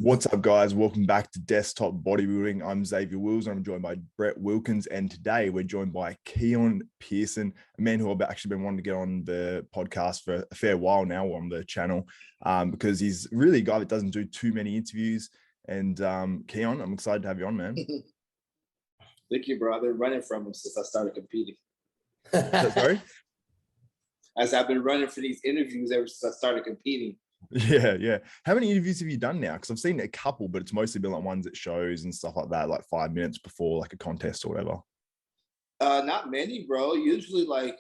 What's up, guys? Welcome back to Desktop Bodybuilding. I'm Xavier Wills, and I'm joined by Brett Wilkin, and today we're joined by Keone Pearson, a man who I've actually been wanting to get on the podcast for a fair while now on the channel, because he's really a guy that doesn't do too many interviews. And Keone, I'm excited to have you on, man. Thank you, bro. I've been running from him since I started competing. Sorry? As I've been running for these interviews ever since I started competing. Yeah. How many interviews have you done now? Because I've seen a couple, but it's mostly been like ones at shows and stuff like that, like 5 minutes before like a contest or whatever. Not many, bro. Usually like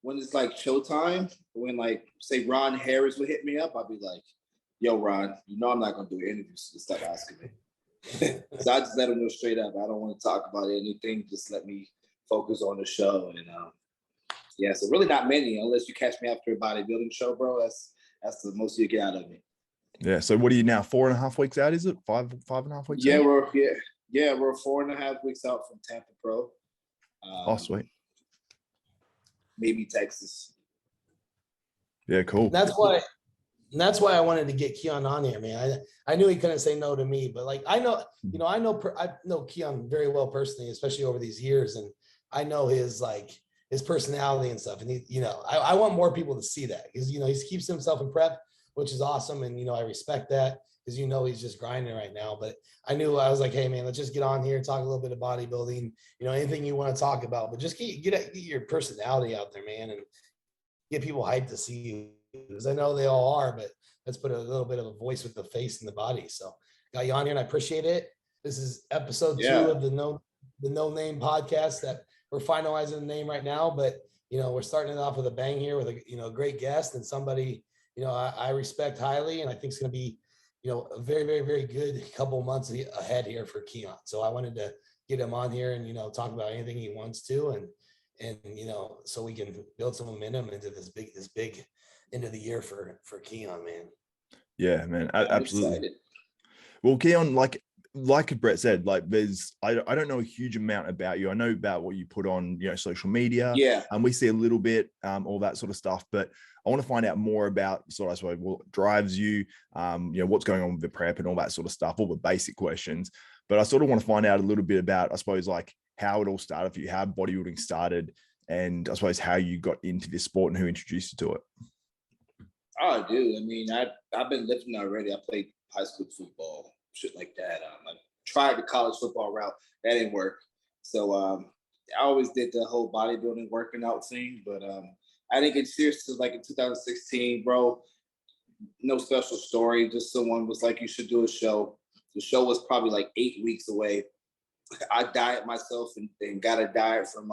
when it's like showtime, when like say Ron Harris would hit me up, I'd be like, yo, Ron, you know I'm not gonna do interviews, so stop asking me. So I just let him know straight up. I don't want to talk about anything. Just let me focus on the show. And yeah, so really not many, unless you catch me after a bodybuilding show, bro. That's the most you get out of me. Yeah. So what are you now? 4.5 weeks out? Is it 5.5 weeks? Yeah, out? we're 4.5 weeks out from Tampa Pro. Oh, sweet. Maybe Texas. Yeah, cool. That's why I wanted to get Keone on here, man. I knew he couldn't say no to me, but like I know Keone very well personally, especially over these years, and I know his personality and stuff. And he, I want more people to see that because he keeps himself in prep, which is awesome, and I respect that because he's just grinding right now. But I was like, hey man, let's just get on here, talk a little bit of bodybuilding, anything you want to talk about, but just get your personality out there, man, and get people hyped to see you. Because I know they all are, but let's put a little bit of a voice with the face and the body. So got you on here and I appreciate it. This is episode 2 of the No Name podcast that we're finalizing the name right now, but we're starting it off with a bang here with a great guest and somebody I respect highly, and I think it's going to be a very, very, very good couple months ahead here for Keone. So I wanted to get him on here and talk about anything he wants to, and so we can build some momentum into this big end of the year for Keone, man. Yeah, man, absolutely. Excited. Well, Keone, like Brett said, I don't know a huge amount about you. I know about what you put on social media. Yeah. And we see a little bit, all that sort of stuff, but I want to find out more about I suppose what drives you, what's going on with the prep and all that sort of stuff, all the basic questions. But I sort of want to find out a little bit about, I suppose, like how it all started for you, how bodybuilding started, and I suppose how you got into this sport and who introduced you to it. Oh, dude. I mean, I've been lifting already. I played high school football, shit like that. I tried the college football route. That didn't work. So I always did the whole bodybuilding working out thing, but I didn't get serious till like in 2016, bro. No special story. Just someone was like, you should do a show. The show was probably like 8 weeks away. I dieted myself and got a diet from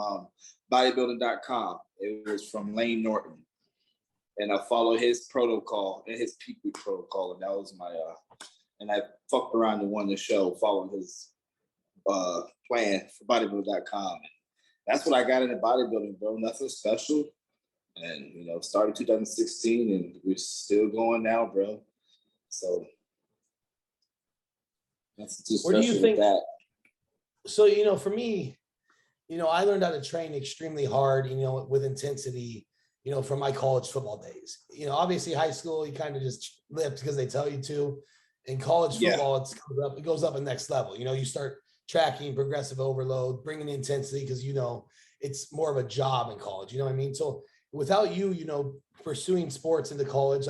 bodybuilding.com. It was from Lane Norton. And I followed his protocol and his peak week protocol. And that was my, and I fucked around and won the show following his plan for bodybuilding.com. That's what I got into bodybuilding, bro. Nothing special. And, started 2016 and we're still going now, bro. So that's too special. Where do you think that? So, for me, I learned how to train extremely hard, with intensity, from my college football days. Obviously high school, you kind of just lift because they tell you to. In college football, it goes up a next level. You start tracking progressive overload, bringing intensity because, it's more of a job in college. You know what I mean? So without you, pursuing sports into college,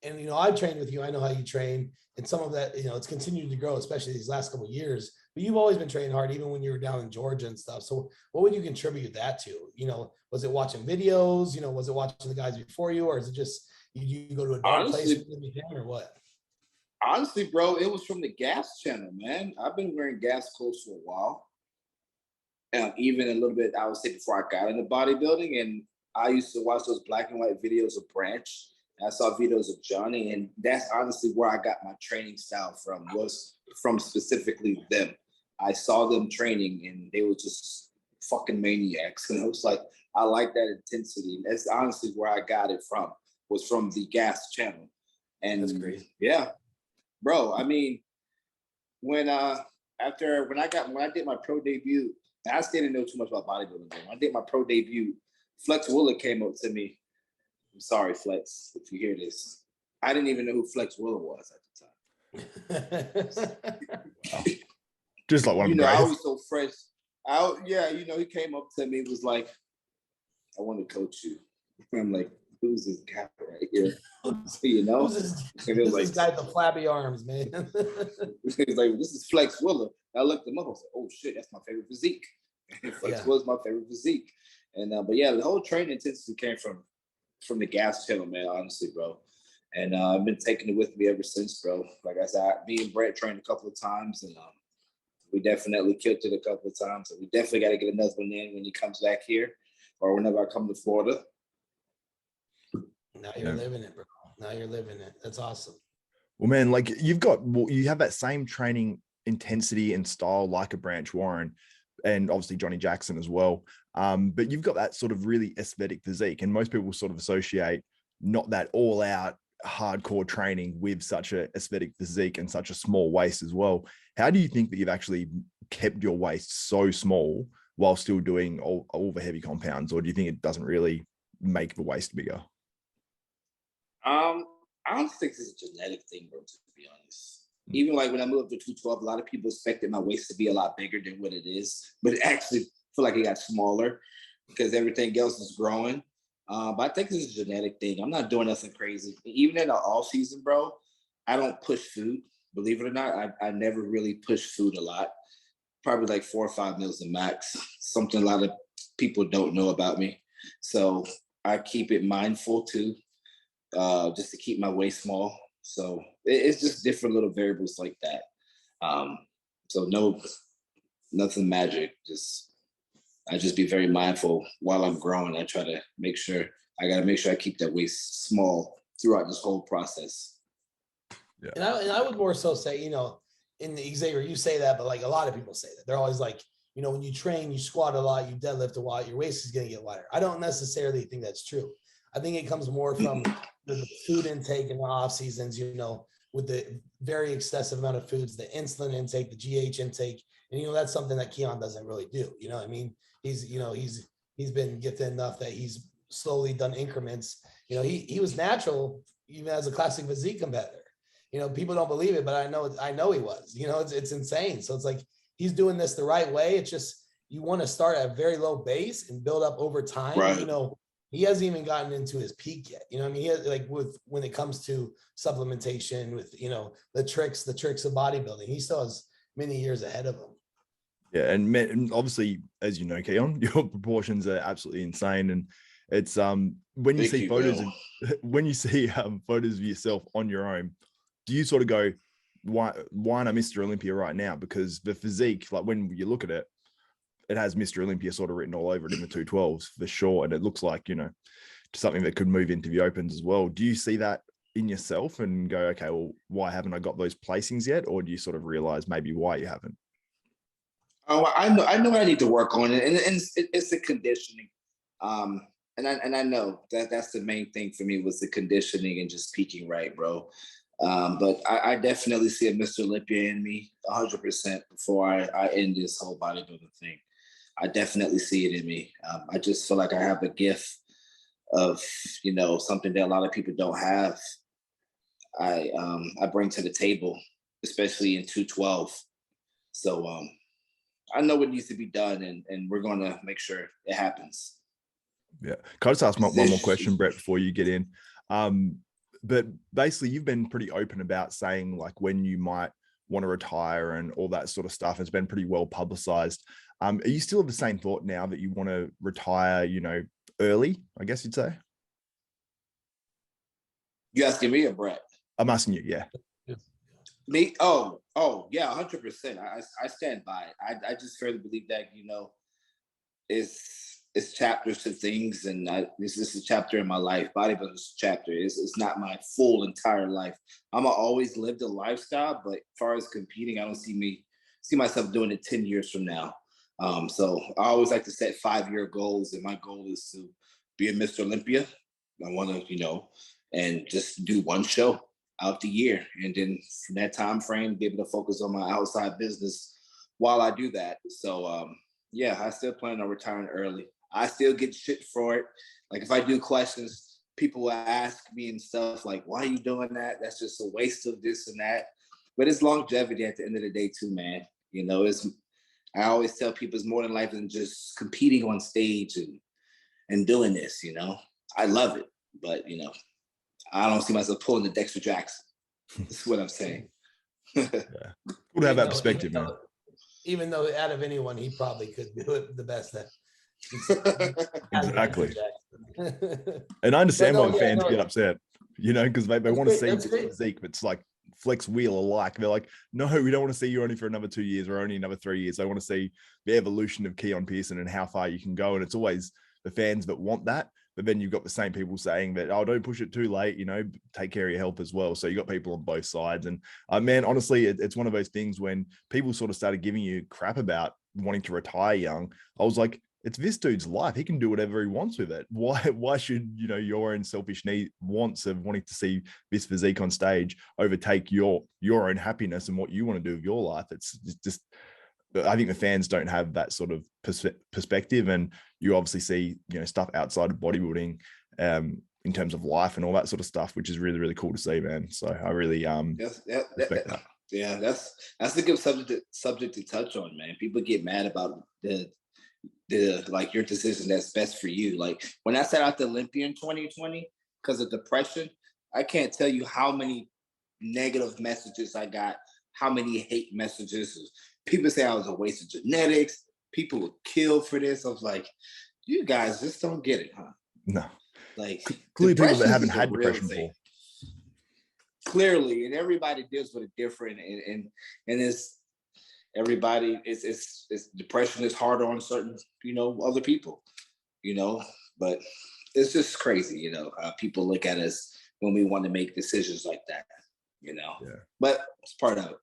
and I've trained with you, I know how you train, and some of that, it's continued to grow, especially these last couple of years. But you've always been training hard, even when you were down in Georgia and stuff. So what would you contribute that to? Was it watching videos? Was it watching the guys before you, or is it just you go to a dark place or what? Honestly, bro, it was from the Gas channel, man. I've been wearing Gas clothes for a while. And even a little bit, I would say, before I got into bodybuilding. And I used to watch those black and white videos of Branch. And I saw videos of Johnny. And that's honestly where I got my training style from, was from specifically them. I saw them training and they were just fucking maniacs. And I was like, I like that intensity. And that's honestly where I got it from, was from the Gas channel. And that's crazy. Yeah. Bro, I mean, when I did my pro debut, and I still didn't know too much about bodybuilding. When I did my pro debut, Flex Willer came up to me. I'm sorry, Flex, if you hear this. I didn't even know who Flex Willer was at the time. Just like one of the I greatest. was so fresh. He came up to me, was like, I want to coach you. I'm like, who's this guy right here? Who's this guy with the flabby arms, man? He was like, this is Flex Willer. I looked him up. I was like, oh shit, that's my favorite physique. Flex Willer's my favorite physique. And but yeah, the whole training intensity came from the gas channel, man. Honestly, bro. And I've been taking it with me ever since, bro. Like I said, me and Brett trained a couple of times, and we definitely killed it a couple of times. And we definitely got to get another one in when he comes back here, or whenever I come to Florida. Now you're living it, bro. Now you're living it. That's awesome. Well, man, like you have that same training intensity and style like a Branch Warren, and obviously Johnny Jackson as well. But you've got that sort of really aesthetic physique, and most people sort of associate not that all out hardcore training with such a aesthetic physique and such a small waist as well. How do you think that you've actually kept your waist so small while still doing all the heavy compounds, or do you think it doesn't really make the waist bigger? I don't think this is a genetic thing, bro, to be honest. Even like when I moved up to 212, a lot of people expected my waist to be a lot bigger than what it is, but it actually feel like it got smaller because everything else is growing. But I think this is a genetic thing. I'm not doing nothing crazy. Even in the off season, bro, I don't push food. Believe it or not, I never really push food a lot. Probably like 4 or 5 meals a max. Something a lot of people don't know about me. So I keep it mindful too, just to keep my waist small. So it's just different little variables like that. So nothing magic. I just be very mindful while I'm growing. I try to make sure I keep that waist small throughout this whole process. Yeah. And I would more so say, in the Xavier, you say that, but like a lot of people say that. They're always like, when you train, you squat a lot, you deadlift a lot, your waist is going to get wider. I don't necessarily think that's true. I think it comes more from the food intake in the off seasons, with the very excessive amount of foods, the insulin intake, the GH intake. And, that's something that Keone doesn't really do. You know what I mean? He's been gifted enough that he's slowly done increments. He was natural even as a classic physique competitor. People don't believe it, but I know he was. It's insane. So it's like he's doing this the right way. It's just you want to start at a very low base and build up over time. Right. He hasn't even gotten into his peak yet. He has, like when it comes to supplementation with the tricks of bodybuilding, he still has many years ahead of him. Yeah, and obviously, as you know, Keone, your proportions are absolutely insane, and it's when you see photos of yourself on your own, do you sort of go, why not Mr. Olympia right now? Because the physique, like when you look at it, it has Mr. Olympia sort of written all over it in the 212s for sure, and it looks like something that could move into the opens as well. Do you see that in yourself and go, okay, well, why haven't I got those placings yet? Or do you sort of realize maybe why you haven't? Oh, I know I need to work on it, and it's the conditioning. And I know that's the main thing for me was the conditioning and just peaking right, bro. But I definitely see a Mr. Olympia in me 100% before I end this whole bodybuilding thing. I definitely see it in me. I just feel like I have a gift of, something that a lot of people don't have. I bring to the table, especially in 212. So I know what needs to be done, and we're going to make sure it happens. Yeah. Can I just ask one more question, Brett, before you get in? But basically, you've been pretty open about saying like when you might want to retire and all that sort of stuff. It's been pretty well publicized. Are you still of the same thought now that you want to retire, early, I guess you'd say? You asking me or Brett? I'm asking you, yeah. Me? Oh, yeah, 100%. I stand by it. I just fairly believe that, it's chapters to things, and this is a chapter in my life. Bodybuilding is a chapter. It's not my full entire life. I'm always lived a lifestyle, but as far as competing, I don't see myself doing it 10 years from now. So I always like to set 5-year goals, and my goal is to be a Mr. Olympia. I want to, and just do one show out the year, and then from that time frame, be able to focus on my outside business while I do that. So yeah, I still plan on retiring early. I still get shit for it. Like if I do questions, people will ask me and stuff like, why are you doing that? That's just a waste of this and that. but it's longevity at the end of the day too, man. You know, I always tell people it's more than life than just competing on stage and doing this, you know. I love it, but you know, I don't see myself pulling the Dexter Jackson. That's what I'm saying. Yeah. Cool to have that perspective, man. Even though out of anyone, he probably could do it the best. Exactly. And I understand why the fans get upset, you know, because they want to see this physique, but it's like flex wheel alike. They're like, no, we don't want to see you only for another 2 years or only another 3 years. They want to see the evolution of Keone Pearson and how far you can go. And it's always the fans that want that. But then you've got the same people saying that, oh, don't push it too late, you know, take care of your health as well. So you got people on both sides. And man, honestly, it's one of those things when people sort of started giving you crap about wanting to retire young. I was like, it's this dude's life. He can do whatever he wants with it. Why should, you know, your own selfish wants of wanting to see this physique on stage overtake your own happiness and what you want to do with your life? It's just, I think the fans don't have that sort of perspective, and you obviously see, you know, stuff outside of bodybuilding in terms of life and all that sort of stuff, which is really, really cool to see, man. So I really respect that. Yeah, that's a good subject to touch on, man. People get mad about the like your decision that's best for you. Like when I sat out the Olympia in 2020 because of depression, I can't tell you how many negative messages I got, how many hate messages. People say I was a waste of genetics. People would kill for this. I was like, you guys just don't get it, huh? No. Like clearly people that haven't had depression before. Clearly, and everybody deals with it different, and it's everybody. It's depression is harder on certain, you know, other people, you know. But it's just crazy, you know, how people look at us when we want to make decisions like that, you know. Yeah. But it's part of it.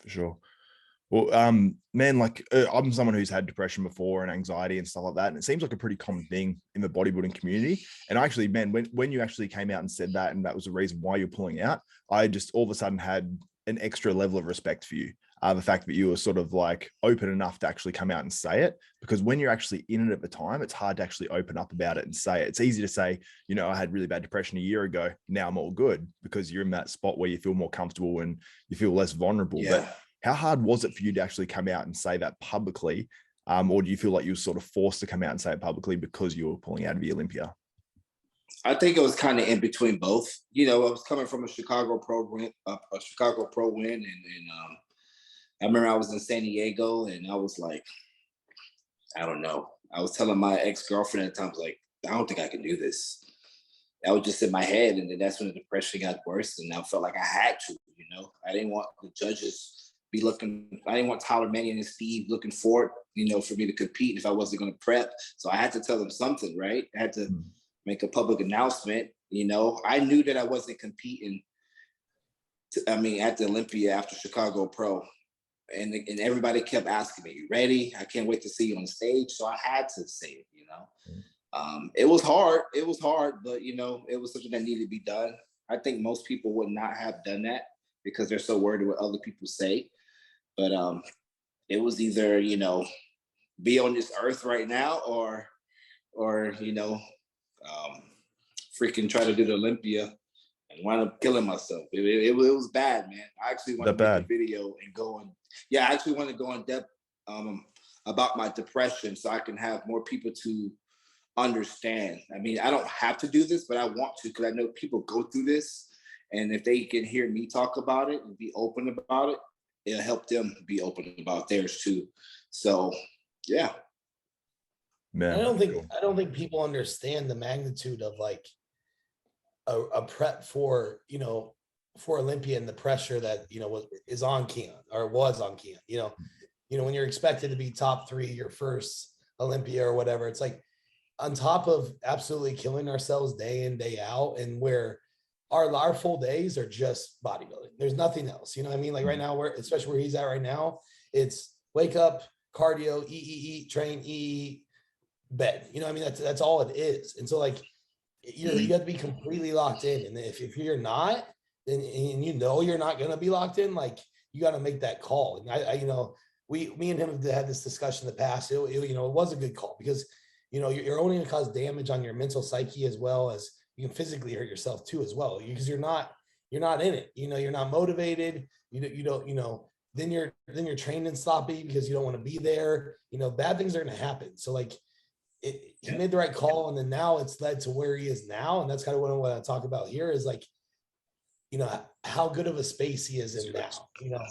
For sure. Well, man, like I'm someone who's had depression before and anxiety and stuff like that. And it seems like a pretty common thing in the bodybuilding community. And actually, man, when you actually came out and said that, and that was the reason why you're pulling out, I just all of a sudden had an extra level of respect for you. The fact that you were sort of like open enough to actually come out and say it, because when you're actually in it at the time, it's hard to actually open up about it and say it. It's easy to say, you know, I had really bad depression a year ago. Now I'm all good, because you're in that spot where you feel more comfortable and you feel less vulnerable. Yeah. But how hard was it for you to actually come out and say that publicly? Or do you feel like you were sort of forced to come out and say it publicly because you were pulling out of the Olympia? I think it was kind of in between both. You know, I was coming from a Chicago Pro win, and I remember I was in San Diego, and I was like, I don't know. I was telling my ex-girlfriend at times, like, I don't think I can do this. That was just in my head, and then that's when the depression got worse, and I felt like I had to. You know, I didn't want the judges be looking. I didn't want Tyler Mannion and Steve looking for it, you know, for me to compete if I wasn't going to prep. So I had to tell them something, right? I had to make a public announcement. You know, I knew that I wasn't competing. At the Olympia after Chicago Pro, and everybody kept asking me, "You ready? I can't wait to see you on stage." So I had to say it. You know, it was hard. It was hard, but you know, it was something that needed to be done. I think most people would not have done that because they're so worried what other people say. But it was either, you know, be on this earth right now or you know, freaking try to do the Olympia and wind up killing myself. It was bad, man. I actually want to make a video and go on. Yeah, I actually want to go in depth about my depression so I can have more people to understand. I mean, I don't have to do this, but I want to, because I know people go through this. And if they can hear me talk about it and be open about it, it'll help them be open about theirs too. So, yeah. Man, I don't think people understand the magnitude of like a prep for, you know, for Olympia and the pressure that, you know, is on Keone or was on Keone. You know, when you're expected to be top 3 your first Olympia or whatever, it's like on top of absolutely killing ourselves day in, day out, and where our full days are just bodybuilding. There's nothing else. You know what I mean? Like right now, especially where he's at right now, it's wake up, cardio, eat, train, eat, bed. You know what I mean? That's all it is. And so like you have to be completely locked in. And if you're not, then and you know you're not gonna be locked in, like you got to make that call. And I you know, me and him have had this discussion in the past. You know, it was a good call because you know you're only gonna cause damage on your mental psyche as well as you can physically hurt yourself too as well, because you're not you're not in it. You're not motivated. Then you're training sloppy because you don't want to be there. Bad things are going to happen. So like he made the right call. And then now it's led to where he is now. And that's kind of what I talk about here is like, how good of a space he is in now.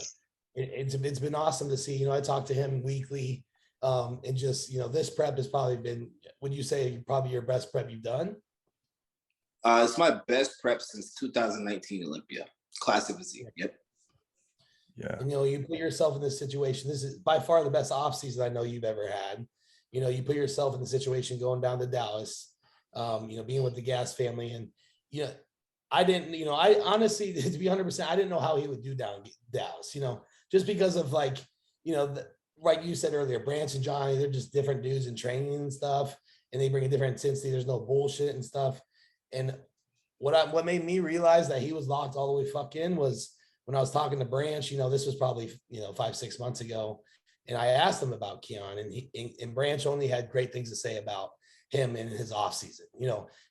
It's been awesome to see. I talk to him weekly, and just this prep has probably been, would you say, probably your best prep you've done? It's my best prep since 2019 Olympia. Classic Physique. Yep. Yeah. And you put yourself in this situation. This is by far the best off season I know you've ever had. You put yourself in the situation going down to Dallas, being with the Gas family, and I didn't, I honestly, to be 100%, I didn't know how he would do down in Dallas, just because of like, like you said earlier, Branch and Johnny, they're just different dudes in training and stuff, and they bring a different intensity. There's no bullshit and stuff. And what made me realize that he was locked all the way fuck in was when I was talking to Branch, this was probably, 5-6 months ago. And I asked him about Keone, and Branch only had great things to say about him in his off season,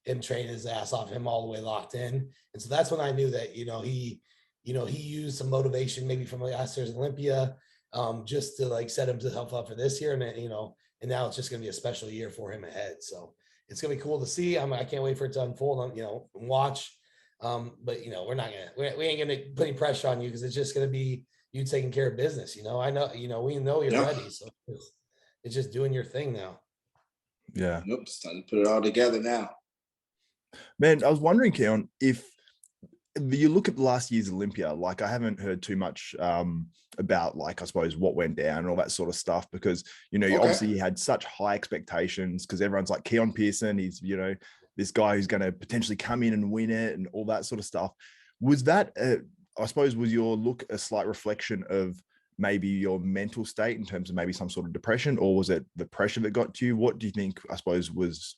him training his ass off, him all the way locked in. And so that's when I knew that, he used some motivation maybe from last year's Olympia, just to like set himself up for this year. And and now it's just going to be a special year for him ahead. So it's going to be cool to see. I can't wait for it to unfold and watch. But we ain't going to put any pressure on you because it's just going to be you taking care of business. I know, we know you're ready. So it's just doing your thing now. Yeah. Nope. It's time to put it all together now. Man, I was wondering, Keone, if you look at last year's Olympia, like I haven't heard too much about, like, I suppose what went down and all that sort of stuff, because, obviously you had such high expectations because everyone's like Keone Pearson, he's, this guy who's going to potentially come in and win it and all that sort of stuff. Was that, I suppose, was your look a slight reflection of maybe your mental state in terms of maybe some sort of depression, or was it the pressure that got to you? What do you think, I suppose, was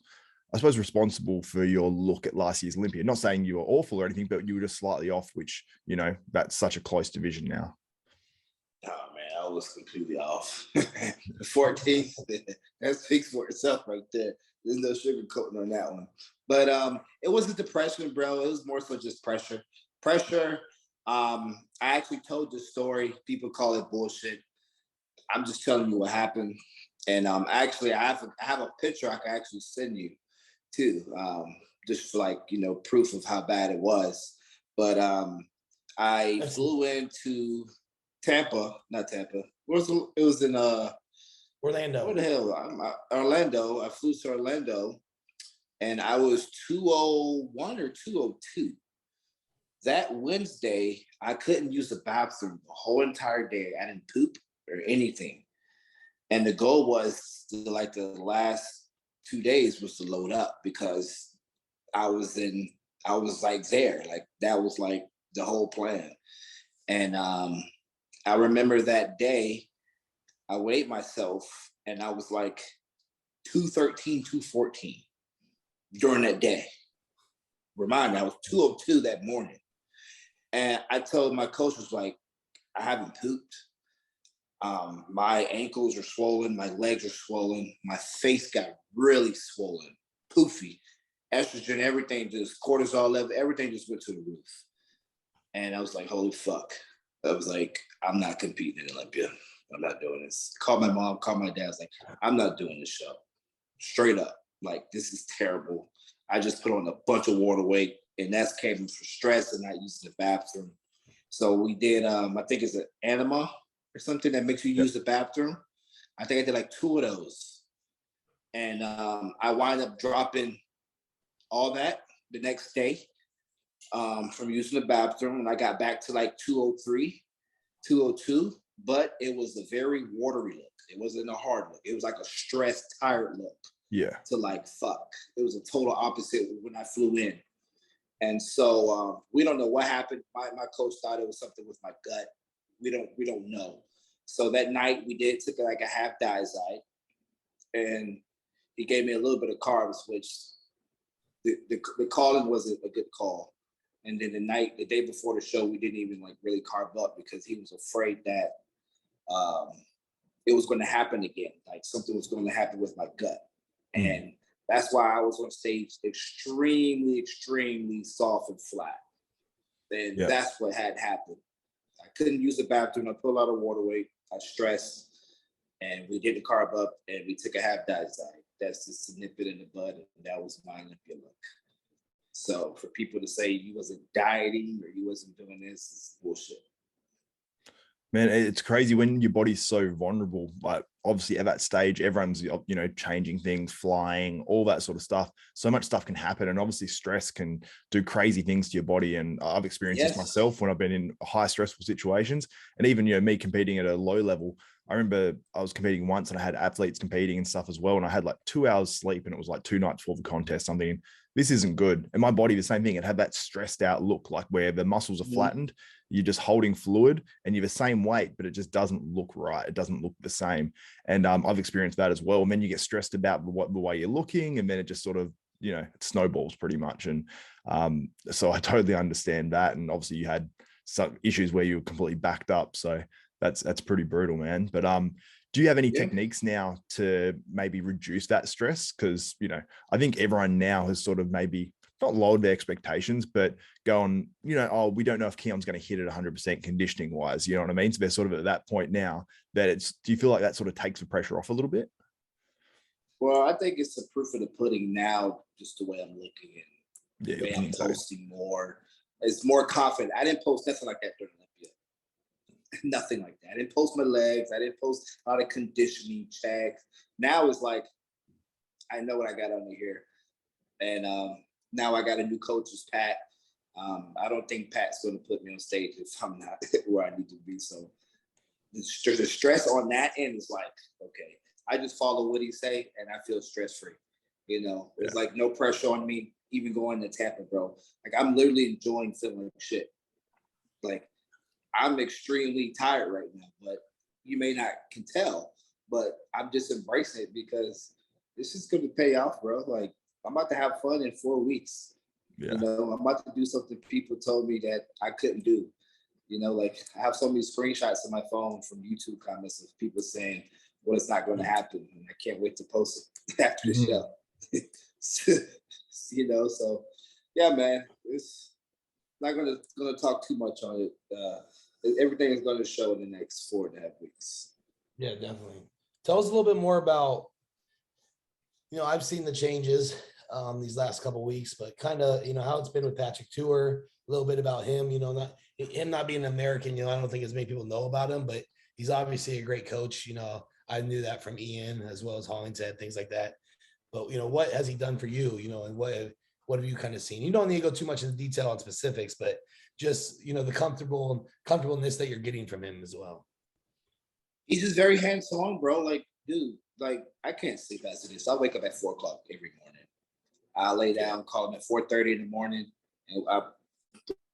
responsible for your look at last year's Olympia? Not saying you were awful or anything, but you were just slightly off, which, that's such a close division now. Oh man, I was completely off. 14th, that speaks for itself right there. There's no sugarcoating on that one. But it wasn't depression, bro. It was more so just pressure. I actually told this story. People call it bullshit. I'm just telling you what happened. And actually, I have a picture I can actually send you too, just for like, proof of how bad it was. But I flew into not Tampa. It was in Orlando. Where the hell? Orlando. I flew to Orlando, and I was 201 or 202. That Wednesday, I couldn't use the bathroom the whole entire day. I didn't poop or anything. And the goal was to, like, the last 2 days was to load up, because I was like there. Like, that was like the whole plan. And I remember that day, I weighed myself and I was like 213, 214 during that day. Remind me, I was 202 that morning. And I told my coach, was like, I haven't pooped. My ankles are swollen. My legs are swollen. My face got really swollen, poofy. Estrogen, everything, just cortisol level, everything just went to the roof. And I was like, holy fuck. I was like, I'm not competing in Olympia. I'm not doing this. Called my mom, called my dad. I was like, I'm not doing this show. Straight up. Like, this is terrible. I just put on a bunch of water weight, and that's came from stress and not using the bathroom. So we did, I think it's an enema or something that makes you use the bathroom. I think I did like 2 of those. And I wind up dropping all that the next day from using the bathroom. And I got back to like 203, 202, but it was a very watery look. It wasn't a hard look. It was like a stressed, tired look. Yeah. To like, fuck. It was a total opposite when I flew in. And so we don't know what happened. My coach thought it was something with my gut. We don't know. So that night we took like a half diazide, and he gave me a little bit of carbs, which the calling wasn't a good call. And then the day before the show, we didn't even like really carb up because he was afraid that it was going to happen again. Like, something was going to happen with my gut. And that's why I was on stage extremely, extremely soft and flat. And Yeah. that's what had happened. I couldn't use the bathroom. I put a lot of water weight. I stressed. And we did the carb up and we took a half diet. That's just nip it in the bud. And that was my Olympia look. So for people to say you wasn't dieting or you wasn't doing this is bullshit. Man, it's crazy when your body's so vulnerable. Like obviously at that stage, everyone's, changing things, flying, all that sort of stuff. So much stuff can happen. And obviously stress can do crazy things to your body. And I've experienced this myself when I've been in high stressful situations. And even, me competing at a low level. I remember I was competing once and I had athletes competing and stuff as well. And I had like 2 hours sleep and it was like 2 nights before the contest. I'm thinking, this isn't good. And my body, the same thing. It had that stressed out look, like where the muscles are flattened. You're just holding fluid and you're the same weight, but it just doesn't look right. It doesn't look the same. And I've experienced that as well. And then you get stressed about the way you're looking, and then it just sort of, it snowballs pretty much. And so I totally understand that. And obviously you had some issues where you were completely backed up. So that's pretty brutal, man. But do you have any techniques now to maybe reduce that stress? Because, I think everyone now has sort of maybe not lowered their expectations, but gone, oh, we don't know if Keone's going to hit it 100% conditioning wise. You know what I mean? So they're sort of at that point now that do you feel like that sort of takes the pressure off a little bit? Well, I think it's the proof of the pudding now, just the way I'm looking and the way I'm posting more. It's more confident. I didn't post nothing like that during Olympia. Nothing like that. I didn't post my legs. I didn't post a lot of conditioning checks. Now it's like, I know what I got under here. And now I got a new coach, is Pat. I don't think Pat's going to put me on stage if I'm not where I need to be. So the stress on that end is like, okay, I just follow what he say and I feel stress-free. It's like no pressure on me, even going to Tampa, bro. Like I'm literally enjoying feeling like shit. Like I'm extremely tired right now, but you may not can tell, but I'm just embracing it because this is going to pay off, bro. Like I'm about to have fun in 4 weeks. Yeah. I'm about to do something people told me that I couldn't do. Like I have so many screenshots on my phone from YouTube comments of people saying, well, it's not going to happen. And I can't wait to post it after the show. So yeah, man, it's not going to talk too much on it. Everything is going to show in the next 4.5 weeks. Yeah, definitely. Tell us a little bit more about, I've seen the changes these last couple of weeks, but kind of, how it's been with Patrick Tuor, a little bit about him, him not being American, I don't think as many people know about him, but he's obviously a great coach. I knew that from Ian as well as Hollingshead, things like that. But, what has he done for you, and what have you kind of seen? You don't need to go too much into detail on specifics, but just, the comfortableness that you're getting from him as well. He's just very hands-on, bro. Like, dude, like I can't sleep after this. I wake up at 4 o'clock every morning. I lay down, call him at 4:30 in the morning, and I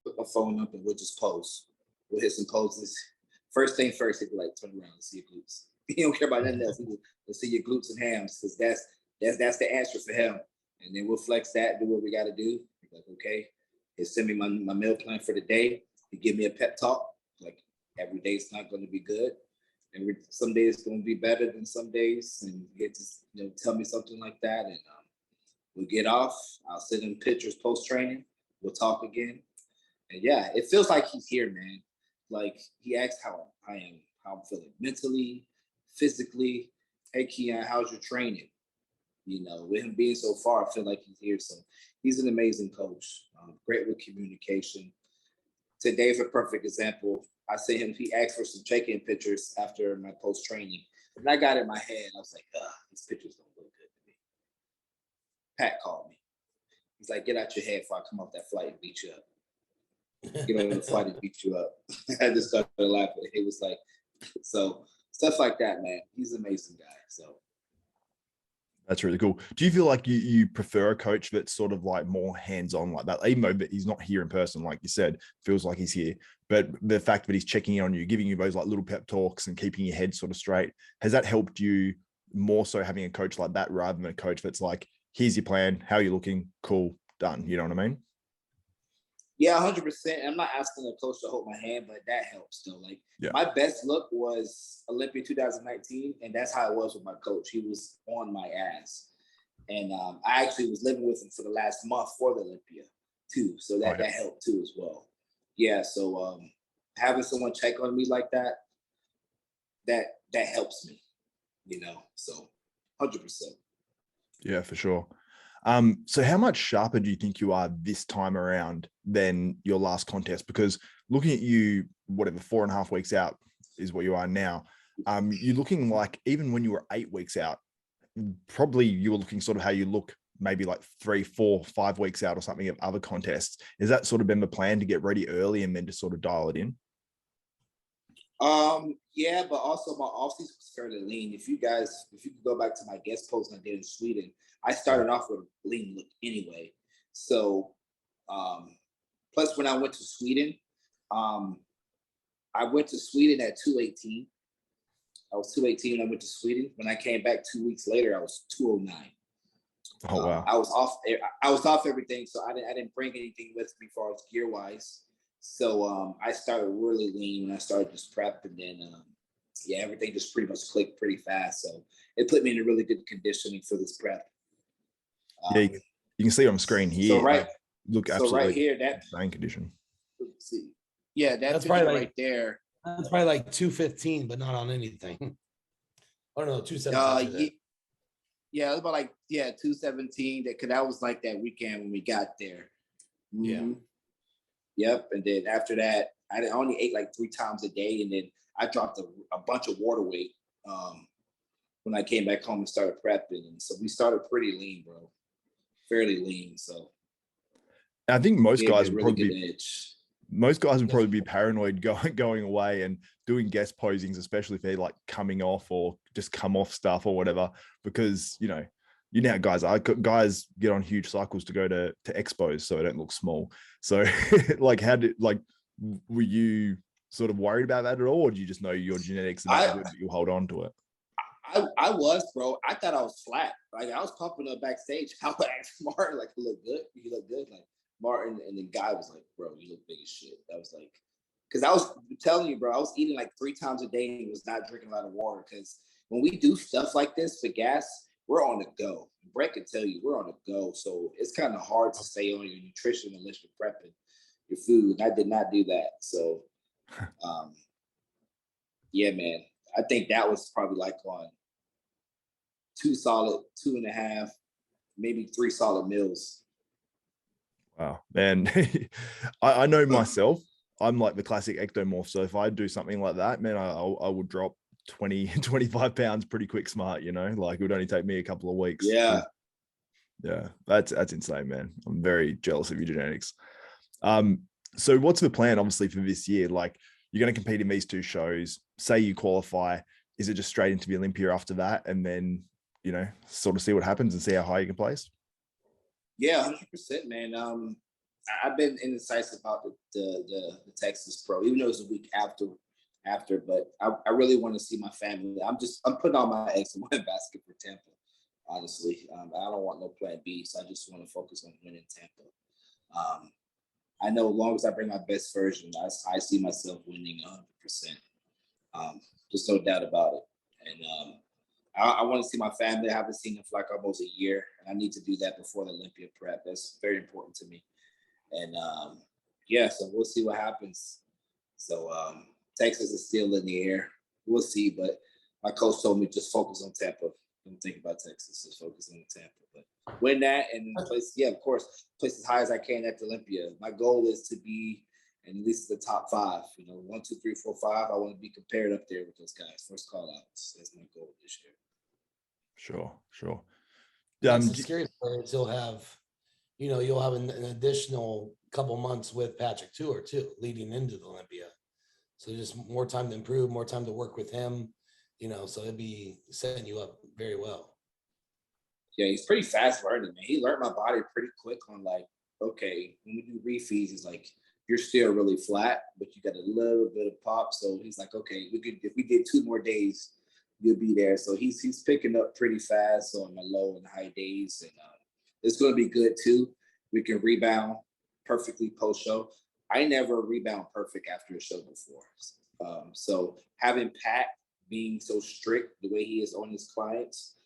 put my phone up and we'll just pose. We'll hit some poses. First thing first, he'd be like, turn around and see your glutes. He don't care about nothing else. He'll see your glutes and hams because that's the answer for him. And then we'll flex that, do what we got to do. He's like, okay. He'll send me my meal plan for the day. He'll give me a pep talk. Like every day it's not going to be good. And some days it's going to be better than some days. And he'll just tell me something like that. And we'll get off. I'll send him pictures post-training. We'll talk again. And yeah, it feels like he's here, man. Like he asked how I am, how I'm feeling mentally, physically. Hey, Keone, how's your training? With him being so far, I feel like he's here. So he's an amazing coach, great with communication. Today's a perfect example. I see him, he asked for some check-in pictures after my post-training. And I got it in my head. I was like, these pictures don't look good to me. Pat called me. He's like, get out your head before I come off that flight and beat you up. Get on the flight and beat you up. I just started laughing. It was like, so stuff like that, man. He's an amazing guy. So that's really cool. Do you feel like you prefer a coach that's sort of like more hands-on like that, even though he's not here in person, like you said, feels like he's here, but the fact that he's checking in on you, giving you those like little pep talks and keeping your head sort of straight, has that helped you more so having a coach like that rather than a coach that's like, here's your plan, how are you looking, cool, done, you know what I mean? Yeah, 100%. I'm not asking a coach to hold my hand, but that helps though. Like my best look was Olympia 2019, and that's how it was with my coach. He was on my ass, and I actually was living with him for the last month for the Olympia too. So that helped too as well. yeah, so having someone check on me like that helps me, so 100%. Yeah, for sure. So how much sharper do you think you are this time around than your last contest? Because looking at you, whatever, 4.5 weeks out is what you are now. You're looking like, even when you were 8 weeks out, probably you were looking sort of how you look maybe like 3, 4, 5 weeks out or something of other contests. Has that sort of been the plan, to get ready early and then to sort of dial it in? Yeah, but also my offseason was fairly lean. If you could go back to my guest post I did in Sweden, I started off with a lean look anyway. So, plus when I went to Sweden, I went to Sweden at 218. I was 218 when I went to Sweden. When I came back 2 weeks later, I was 209. Oh wow! I was off everything, so I didn't bring anything with me as far as gear wise. So I started really lean when I started this prep, and then everything just pretty much clicked pretty fast. So it put me in a really good conditioning for this prep. Yeah, you can see on screen here. So right, look absolutely right here, that insane condition. let's see. Yeah, that's probably right there. That's probably like 215, but not on anything. I don't know, 217. Yeah, it was about 217. That was like that weekend when we got there. Mm-hmm. Yeah. Yep. And then after that, I only ate like 3 times a day, and then I dropped a bunch of water weight when I came back home and started prepping. And so we started pretty lean, bro. Fairly lean. So I think most guys would probably be paranoid going away and doing guest posings, especially if they're like coming off or just come off stuff or whatever, because you know how guys get on huge cycles to go to expos so they don't look small. So like, were you sort of worried about that at all, or do you just know your genetics and you hold on to it? I was, bro. I thought I was flat. Like, I was pumping up backstage. I would ask Martin, like, you look good. Like, Martin, and the guy was like, bro, you look big as shit. I was like, because I was telling you, bro, I was eating like 3 times a day and was not drinking a lot of water. Because when we do stuff like this for gas, we're on the go. Brett can tell you, we're on the go. So it's kind of hard to stay on your nutrition unless you're prepping your food. And I did not do that. So, yeah, man, I think that was probably like on 2 solid, 2.5, maybe 3 solid meals. Wow, man. I know myself, I'm like the classic ectomorph. So if I do something like that, man, I would drop 20, 25 pounds pretty quick, smart, like it would only take me a couple of weeks. Yeah. Yeah. That's insane, man. I'm very jealous of your genetics. So what's the plan, obviously, for this year? Like, you're going to compete in these 2 shows, say you qualify. Is it just straight into the Olympia after that? And then, sort of see what happens and see how high you can place? Yeah, 100%, man. I've been indecisive about the Texas Pro, even though it was a week after, but I really want to see my family. I'm putting all my eggs in one basket for Tampa, honestly. I don't want no plan B, so I just want to focus on winning Tampa. I know as long as I bring my best version, I see myself winning 100%. Just no doubt about it. And I want to see my family. I haven't seen them for like almost a year, and I need to do that before the Olympia prep. That's very important to me. And so we'll see what happens. So Texas is still in the air. We'll see, but my coach told me just focus on Tampa. Don't think about Texas. Just focus on Tampa. But win that and place, of course, place as high as I can at the Olympia. My goal is to be in at least the top 5. 1, 2, 3, 4, 5. I want to be compared up there with those guys. First call outs. That's my goal this year. Sure. That's the scary part is you'll have an additional couple months with Patrick Tuor too, leading into the Olympia. So just more time to improve, more time to work with him, so it'd be setting you up very well. Yeah, he's pretty fast learning, man. He learned my body pretty quick on like, okay, when we do refeeds, it's like, you're still really flat, but you got a little bit of pop. So he's like, okay, if we did 2 more days, you'll be there. So he's picking up pretty fast on my low and high days. And it's going to be good too. We can rebound perfectly post-show. I never rebound perfect after a show before. So having Pat being so strict the way he is on his clients,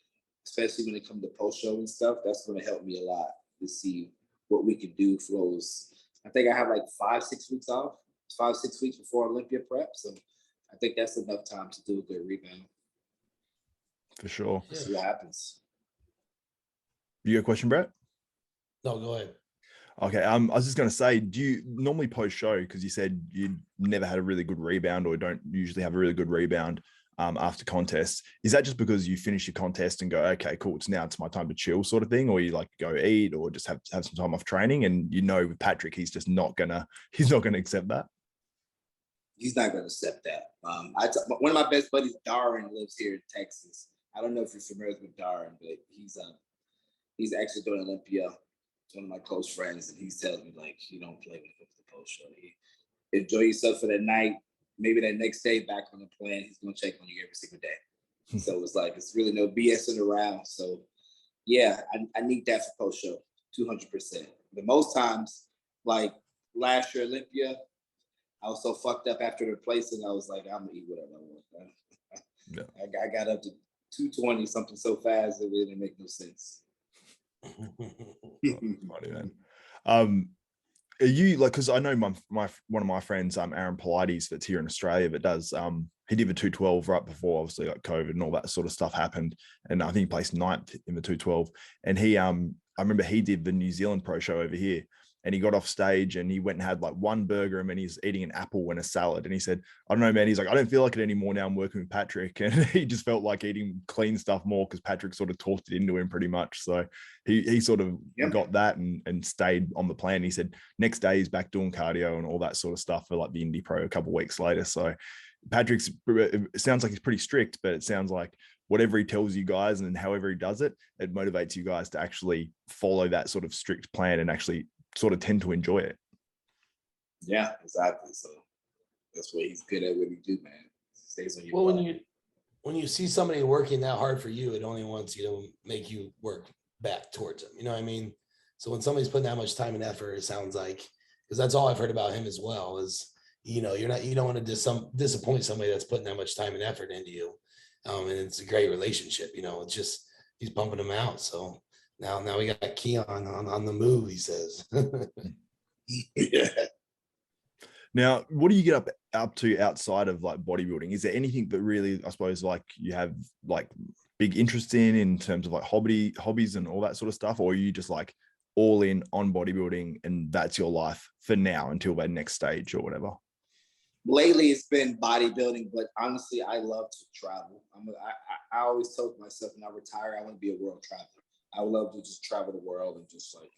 especially when it comes to post-show and stuff, that's going to help me a lot to see what we can do for those. I think I have like 5-6 weeks off. 5-6 weeks before Olympia prep. So I think that's enough time to do a good rebound. For sure. See what happens. You got a question, Brett? No, go ahead. Okay. I was just going to say, do you normally post show, because you said you never had a really good rebound or don't usually have a really good rebound after contests? Is that just because you finish your contest and go, okay, cool, it's my time to chill sort of thing, or you like go eat or just have some time off training? And with Patrick, he's just not gonna accept that. He's not gonna accept that. One of my best buddies, Darren, lives here in Texas. I don't know if you're familiar with Darren, but he's actually doing Olympia. One of my close friends, and he's telling me like, you don't play when it comes to the post show. Enjoy yourself for that night. Maybe that next day back on the plan, he's gonna check on you every single day. So it's like it's really no BSing around. So yeah, I need that for post show, 200%. But most times, like last year Olympia, I was so fucked up after the placing. I was like, I'm gonna eat whatever I want. Yeah. I got up to 220 something so fast it didn't make no sense. Funny, man. Are you like, because I know one of my friends, Aaron Pilates, that's here in Australia, that does he did the 212 right before obviously like COVID and all that sort of stuff happened, and I think he placed 9th in the 212. And he I remember he did the New Zealand Pro Show over here, and he got off stage and he went and had like one burger and he's eating an apple and a salad. And he said, I don't know, man. He's like, I don't feel like it anymore now. I'm working with Patrick. And he just felt like eating clean stuff more because Patrick sort of talked it into him pretty much. So he sort of got that and stayed on the plan. He said next day he's back doing cardio and all that sort of stuff for like the Indy Pro a couple of weeks later. So Patrick's, it sounds like he's pretty strict, but it sounds like whatever he tells you guys and however he does it, it motivates you guys to actually follow that sort of strict plan and actually sort of tend to enjoy it. Yeah, exactly. So that's what he's good at, what he do, man. Stays on your well, when you see somebody working that hard for you, it only wants you to make you work back towards them. You know what I mean? So when somebody's putting that much time and effort, it sounds like, because that's all I've heard about him as well, is you don't want to disappoint somebody that's putting that much time and effort into you. And it's a great relationship. It's just he's pumping them out. So now we got Keone on the move, he says. Yeah. Now, what do you get up to outside of like bodybuilding? Is there anything that really, I suppose, like you have like big interest in terms of like hobbies and all that sort of stuff? Or are you just like all in on bodybuilding and that's your life for now until that next stage or whatever? Lately, it's been bodybuilding, but honestly, I love to travel. I always told myself when I retire, I want to be a world traveler. I would love to just travel the world and just like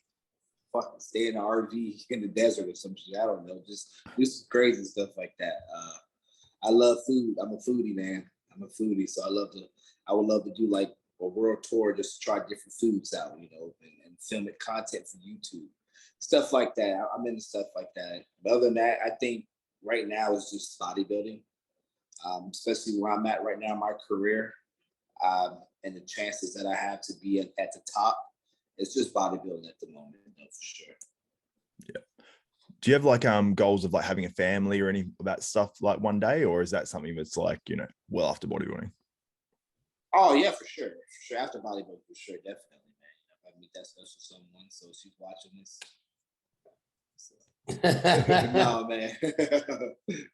fucking stay in an RV in the desert or some shit. I don't know, just do some crazy stuff like that. I love food. I'm a foodie, man. I'm a foodie, so I would love to do like a world tour just to try different foods out, and film it content for YouTube, stuff like that. I'm into stuff like that. But other than that, I think right now it's just bodybuilding, especially where I'm at right now in my career, and the chances that I have to be at the top. It's just bodybuilding at the moment, for sure. Yeah. Do you have like goals of like having a family or any of that stuff like one day, or is that something that's like well after bodybuilding? Oh yeah, for sure. After bodybuilding, for sure, definitely, man. If I meet that special someone, so she's watching this. No, man.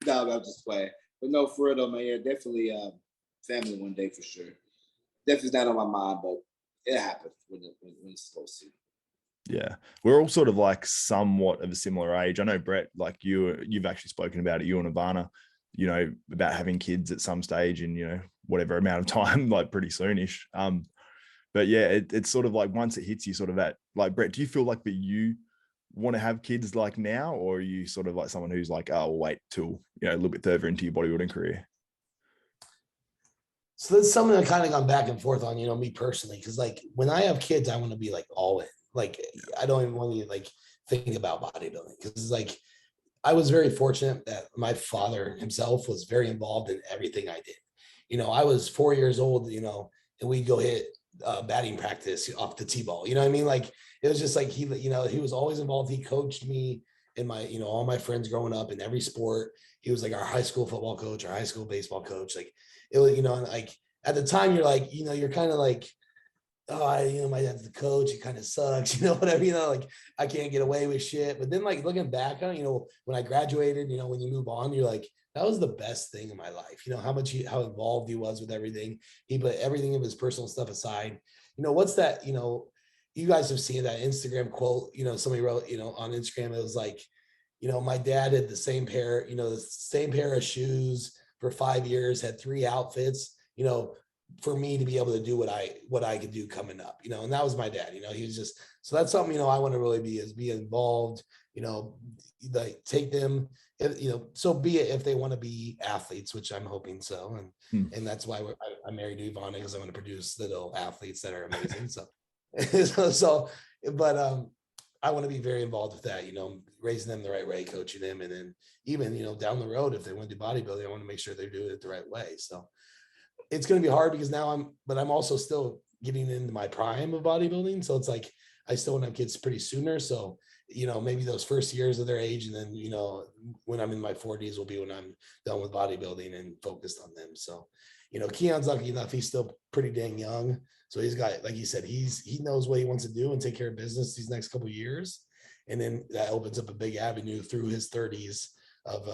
No, I'm just playing. But no, for real though, man. Yeah, definitely family one day for sure. Definitely not on my mind, but it happens when it's supposed to. Yeah, we're all sort of like somewhat of a similar age. I know Brett, like you've actually spoken about it, you and Ivana, about having kids at some stage in whatever amount of time, like pretty soonish. But yeah, it's sort of like once it hits you, sort of at like Brett, do you feel like that you want to have kids like now, or are you sort of like someone who's like, oh, we'll wait till a little bit further into your bodybuilding career? So that's something I've kind of gone back and forth on, me personally, because like when I have kids, I want to be like all in. Like I don't even want to like think about bodybuilding, because it's like I was very fortunate that my father himself was very involved in everything I did. I was 4 years old, and we'd go hit batting practice off the T-ball. You know what I mean? Like it was just like he was always involved. He coached me and my, all my friends growing up in every sport. He was like our high school football coach, our high school baseball coach. Like it was, and like at the time you're like, you're kind of like, my dad's the coach. He kind of sucks, whatever, like I can't get away with shit. But then like looking back on, when I graduated, when you move on, you're like, that was the best thing in my life. How involved he was with everything. He put everything of his personal stuff aside. What's that, you guys have seen that Instagram quote, somebody wrote, on Instagram, it was like, my dad had the same pair of shoes for 5 years, had 3 outfits, for me to be able to do what I could do coming up, and that was my dad. He was just, so that's something, I want to really be involved, like take them, so be it if they want to be athletes, which I'm hoping so. And that's why I'm married to Ivana, because I want to produce little athletes that are amazing. But I want to be very involved with that, raising them the right way, coaching them. And then even, down the road, if they want to do bodybuilding, I want to make sure they're doing it the right way. So it's going to be hard because now I'm also still getting into my prime of bodybuilding. So it's like, I still want to have kids pretty sooner. So, maybe those first years of their age. And then, when I'm in my 40s will be when I'm done with bodybuilding and focused on them. So, Keone's lucky enough. He's still pretty dang young. So he's got, like he said, he knows what he wants to do and take care of business these next couple of years. And then that opens up a big avenue through his 30s of,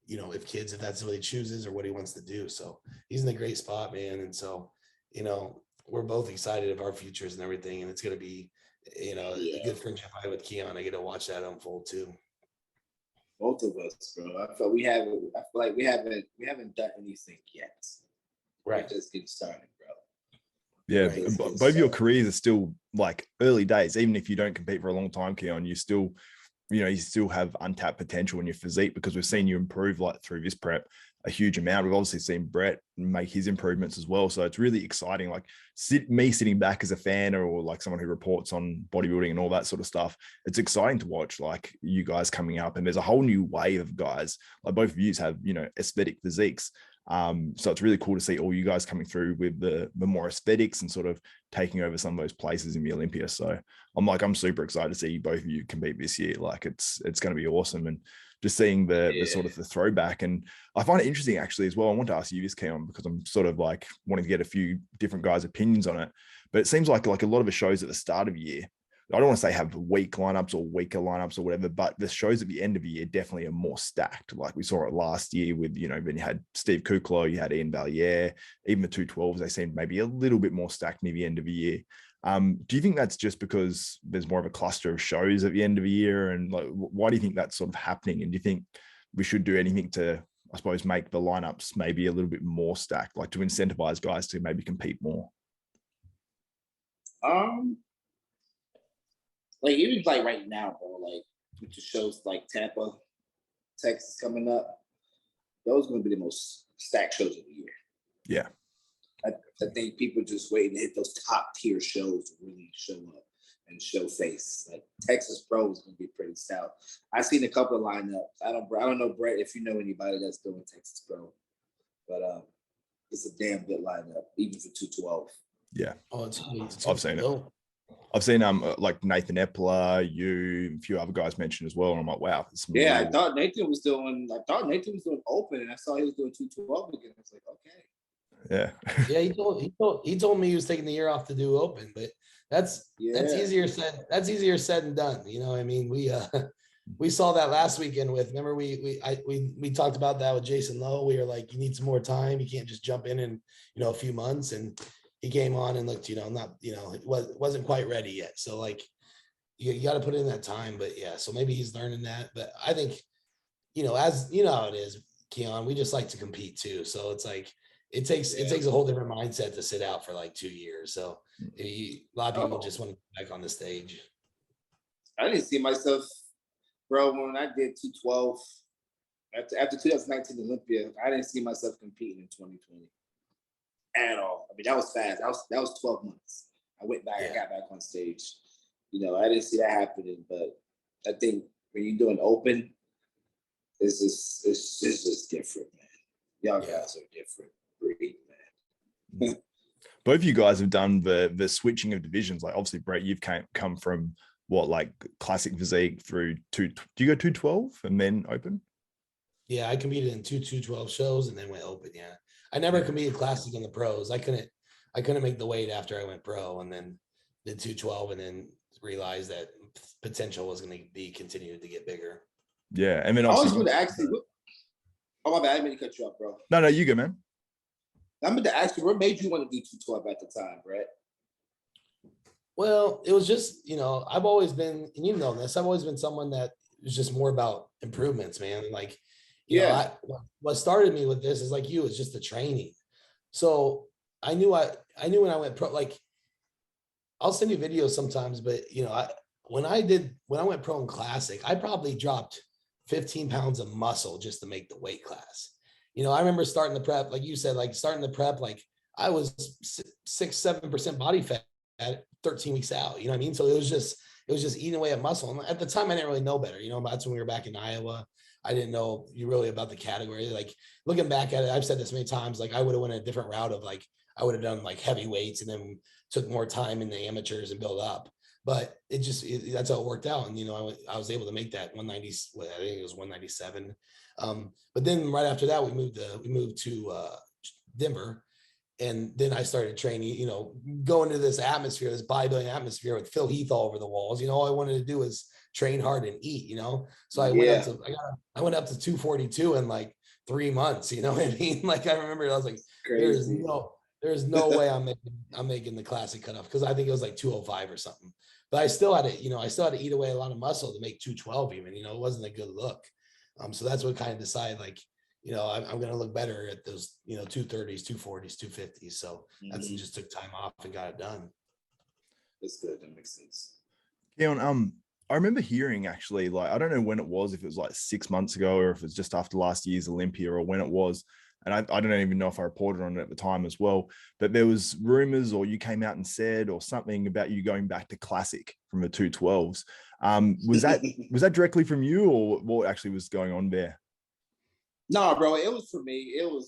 if that's what he chooses or what he wants to do. So he's in a great spot, man. And so, we're both excited of our futures and everything. And it's going to be, a good friendship I have with Keone. I get to watch that unfold too. Both of us, bro. I feel like we haven't done anything yet. Right. We're just getting started, bro. Yeah, both of your careers are still like early days. Even if you don't compete for a long time, Keone, you still have untapped potential in your physique, because we've seen you improve like through this prep a huge amount. We've obviously seen Brett make his improvements as well. So it's really exciting. Like me sitting back as a fan or like someone who reports on bodybuilding and all that sort of stuff, it's exciting to watch like you guys coming up, and there's a whole new wave of guys. Like both of you have, aesthetic physiques. So it's really cool to see all you guys coming through with the more aesthetics and sort of taking over some of those places in the Olympia. So I'm super excited to see both of you compete this year. Like it's going to be awesome. And just seeing the sort of the throwback. And I find it interesting actually as well. I want to ask you this, Keone, because I'm sort of like wanting to get a few different guys' opinions on it. But it seems like a lot of the shows at the start of the year, I don't want to say have weak lineups or weaker lineups or whatever, but the shows at the end of the year definitely are more stacked. Like we saw it last year with, when you had Steve Kuklo, you had Ian Valier, even the 212s, they seemed maybe a little bit more stacked near the end of the year. Do you think that's just because there's more of a cluster of shows at the end of the year? And like, why do you think that's sort of happening? And do you think we should do anything to, I suppose, make the lineups maybe a little bit more stacked, like to incentivize guys to maybe compete more? Like even like right now, bro, like with the shows like Tampa, Texas coming up, those are going to be the most stacked shows of the year. Yeah. I think people just waiting to hit those top tier shows to really show up and show face. Like Texas Pro is going to be pretty stout. I've seen a couple of lineups. I don't know, Brett, if you know anybody that's doing Texas Pro, but it's a damn good lineup, even for 212. Yeah. Oh, I've seen it. I've seen like Nathan Epler, you, a few other guys mentioned as well, and I'm like, wow. Yeah, I thought Nathan was doing open, and I saw he was doing 212 again. I was like, okay. Yeah. He told me he was taking the year off to do open, but that's easier said than done. I mean, we saw that last weekend with, remember we talked about that with Jason Lowe. We were like, you need some more time. You can't just jump in a few months. And he came on and looked, it wasn't quite ready yet. So like, you got to put in that time, but yeah, so maybe he's learning that. But I think, as you know how it is, Keone, we just like to compete too. So it's like, it takes a whole different mindset to sit out for like 2 years. So a lot of people just want to get back on the stage. I didn't see myself, bro, when I did 212 after 2019 Olympia, I didn't see myself competing in 2020 at all. I mean, that was fast. That was 12 months. I went back, I got back on stage. I didn't see that happening, but I think when you're doing open, it's just different, man. Y'all guys are different breed, man. Both of you guys have done the switching of divisions. Like obviously, Brett, you've come from what, like Classic Physique through do you go 212 and then open? Yeah, I competed in 212 shows and then went open. Yeah, I never competed Classic in the pros. I I couldn't make the weight after I went pro, and then did 212, and then realized that potential was going to be continued to get bigger. Yeah, and then I always obviously, would ask you. Oh my bad, I didn't mean to cut you off, bro. no, you go, man. I'm going to ask you, what made you want to do 212 at the time, Brett? Well, it was just, I've always been, and you know this, I've always been someone that is just more about improvements, man. Like, what started me with this is like you, it's just the training. So I knew when I went pro, like, I'll send you videos sometimes, but when I went pro in Classic, I probably dropped 15 pounds of muscle just to make the weight class. I remember starting the prep, like you said, like starting the prep, like I was 6-7% body fat at 13 weeks out. You know what I mean? So it was just eating away at muscle. And at the time I didn't really know better. That's when we were back in Iowa. I didn't know really about the category. Like looking back at it, I've said this many times, like I would have went a different route of like, I would have done like heavy weights and then took more time in the amateurs and build up. But that's how it worked out. And, I was able to make that 190, I think it was 197. But then right after that, we moved to Denver. And then I started training, going to this atmosphere, this bodybuilding atmosphere with Phil Heath all over the walls. All I wanted to do was train hard and eat, So I went up to 242 in like 3 months, you know what I mean? Like I remember I was like, Crazy. there's no way I'm making the Classic cutoff, because I think it was like 205 or something. But I still had to eat away a lot of muscle to make 212 even, it wasn't a good look. So that's what kind of decided like, I'm going to look better at those, 230s, 240s, 250s. So that's just took time off and got it done. That's good. That makes sense. Keone, I remember hearing actually, like, I don't know when it was, if it was like 6 months ago or if it was just after last year's Olympia or when it was. And I don't even know if I reported on it at the time as well, but there was rumors or you came out and said or something about you going back to Classic from the 212s. Was that directly from you, or what actually was going on there? No, bro, it was for me. It was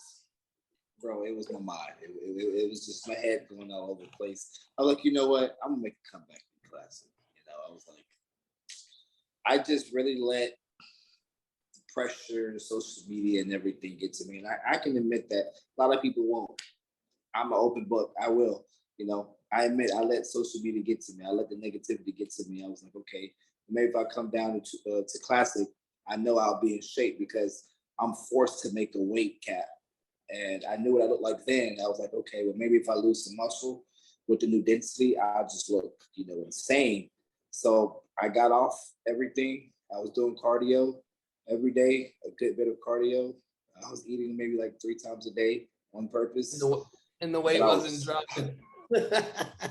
my mind. It was just my head going all over the place. I was like, you know what? I'm gonna make a comeback in Classic. I was like, I just really let pressure, social media, and everything get to me. And I can admit that a lot of people won't. I'm an open book. I will. I admit I let social media get to me. I let the negativity get to me. I was like, okay, maybe if I come down to Classic, I know I'll be in shape because I'm forced to make a weight cap. And I knew what I looked like then. I was like, okay, well, maybe if I lose some muscle with the new density, I'll just look, insane. So I got off everything. I was doing cardio every day, a good bit of cardio. I was eating maybe like 3 times a day on purpose. And the weight wasn't dropping.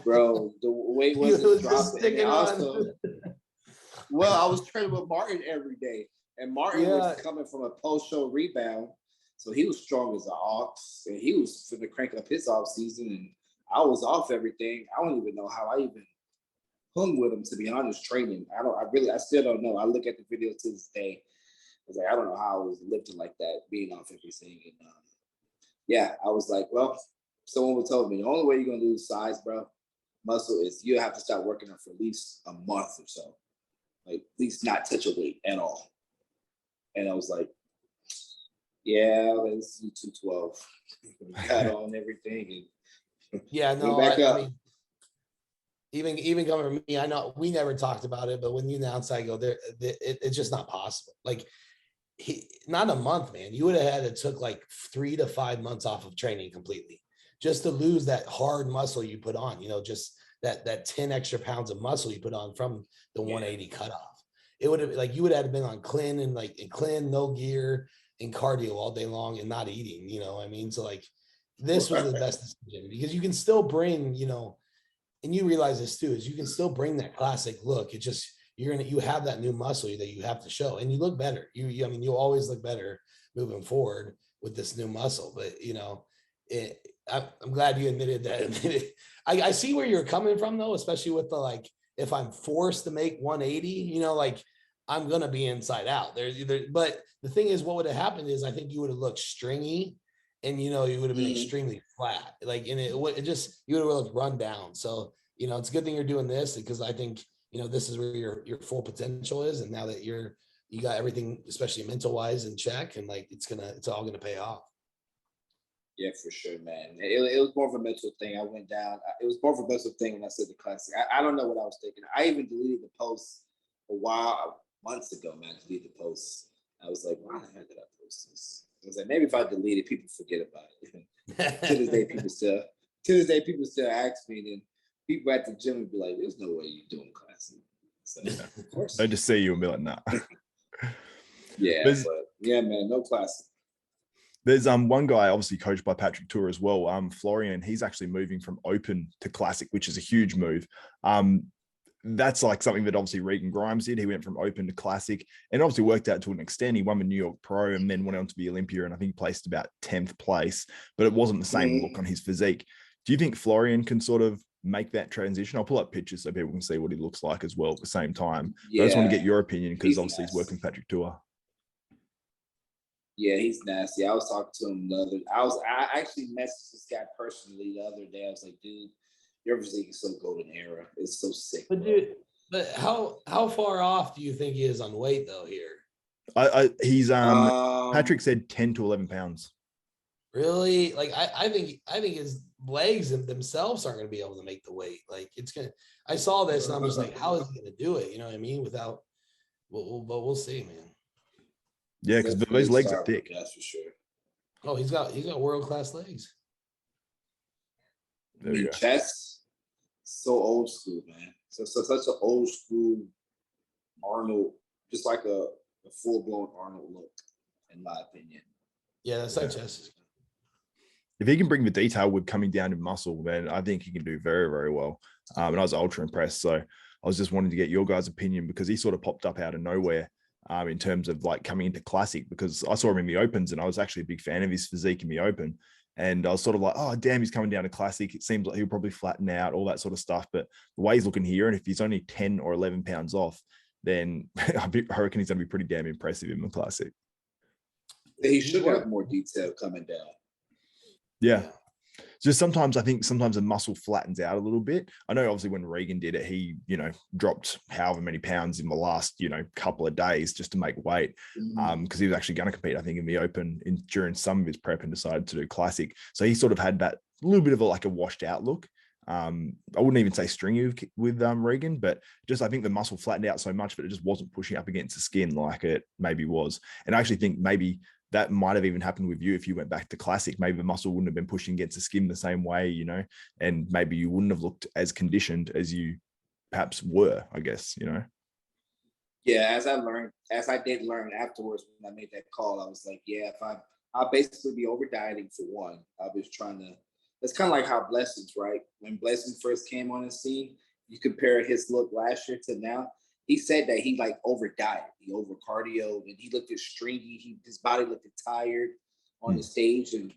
Bro, the weight wasn't dropping. Well, I was training with Martin every day. And Martin was coming from a post-show rebound. So he was strong as an ox. And he was finna crank up his off season. And I was off everything. I don't even know how I even hung with him, to be honest, training. I still don't know. I look at the video to this day. I was like, I don't know how I was lifting like that, being off everything. And I was like, well, someone told me the only way you're gonna lose size, bro, muscle, is you have to start working on for at least a month or so. Like at least not touch a weight at all. And I was like, yeah, let's do 212. Got on everything. And I mean, even coming from me, I know we never talked about it, but when you announce, I go there, it's just not possible. Like not a month, man. You would have had, it took like 3 to 5 months off of training completely just to lose that hard muscle you put on, just that 10 extra pounds of muscle you put on from the 180 cutoff. It would have, like, you would have been on clean, no gear and cardio all day long and not eating, I mean? So like this was the best decision, because you can still bring, and you realize this too, is you can still bring that Classic look. It just, you have that new muscle that you have to show, and you look better. You'll always look better moving forward with this new muscle. But I'm glad you admitted that. I see where you're coming from though, especially with the, like, if I'm forced to make 180, like I'm gonna be inside out there. But the thing is, what would have happened is I think you would have looked stringy, and you would have been extremely flat. Like, and you would have looked run down. So it's a good thing you're doing this, because I think this is where your full potential is, and now that you got everything, especially mental wise, in check, and like it's all gonna pay off. Yeah, for sure, man. It was more of a mental thing. I went down. It was more of a mental thing when I said the classic. I don't know what I was thinking. I even deleted the post months ago, man. I deleted the post. I was like, why the heck did I post this? I was like, maybe if I delete it, people forget about it. To this day, people still ask me, and people at the gym would be like, there's no way you're doing classic. So, of course. They just see you and be like, nah. Yeah, but yeah, man, no classic. There's one guy obviously coached by Patrick Tuor as well. Florian, he's actually moving from open to classic, which is a huge move. That's like something that obviously Regan Grimes did. He went from open to classic and obviously worked out to an extent. He won the New York Pro and then went on to the Olympia, and I think placed about 10th place, but it wasn't the same look on his physique. Do you think Florian can sort of make that transition? I'll pull up pictures so people can see what he looks like as well at the same time. Yeah. I just want to get your opinion because obviously he's working with Patrick Tuor. Yeah, he's nasty. I was talking to him I actually messaged this guy personally the other day. I was like, dude, your physique is so golden era. It's so sick. But bro. dude, but how far off do you think he is on weight though here? He's Patrick said 10 to 11 pounds. Really? Like I think his legs themselves aren't going to be able to make the weight. Like I saw this and I'm just like, how is he going to do it? You know what I mean? But we'll see, man. Yeah, because those legs are thick. That's for sure. Oh, he's got world-class legs. There we go. Chest, so old school, man. So such an old school Arnold, just like a full-blown Arnold look, in my opinion. Yeah, that's like chest. If he can bring the detail with coming down in muscle, then I think he can do very, very well. And I was ultra impressed. So I was just wanting to get your guys' opinion because he sort of popped up out of nowhere in terms of like coming into classic, because I saw him in the opens and I was actually a big fan of his physique in the open. And I was sort of like, oh, damn, he's coming down to classic. It seems like he'll probably flatten out, all that sort of stuff. But the way he's looking here, and if he's only 10 or 11 pounds off, then I reckon he's going to be pretty damn impressive in the classic. He should have more detail coming down. Yeah. Just sometimes I think the muscle flattens out a little bit. I know obviously when Regan did it, he, dropped however many pounds in the last, couple of days just to make weight because he was actually going to compete, I think, in the open during some of his prep and decided to do classic. So he sort of had that little bit of a washed out look. I wouldn't even say stringy with Regan, but just I think the muscle flattened out so much that it just wasn't pushing up against the skin like it maybe was. And I actually think maybe that might have even happened with you if you went back to classic. Maybe the muscle wouldn't have been pushing against the skin the same way, and maybe you wouldn't have looked as conditioned as you perhaps were, I guess, Yeah, as I did learn afterwards when I made that call, I was like, yeah, I'll basically be over dieting for one. I was trying to, it's kind of like how Blessings, right? When Blessings first came on the scene, you compare his look last year to now. He said that he over dieted, he over cardio, and he looked stringy. His body looked tired on the stage, and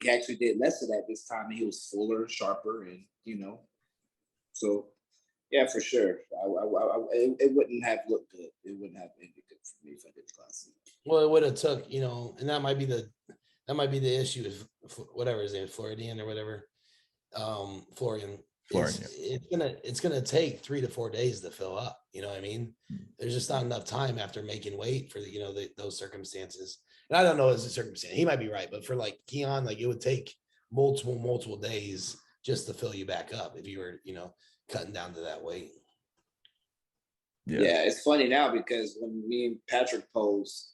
he actually did less of that this time. And he was fuller, sharper, and so yeah, for sure. It wouldn't have looked good. It wouldn't have ended good for me if I did classic. Well, it would have took, and that might be the issue with whatever his name is, Florian or whatever, Florian. It's gonna take 3 to 4 days to fill up. You know what I mean? There's just not enough time after making weight for those circumstances. And I don't know as a circumstance. He might be right, but for Keone, it would take multiple days just to fill you back up if you were cutting down to that weight. Yeah, it's funny now because when me and Patrick pose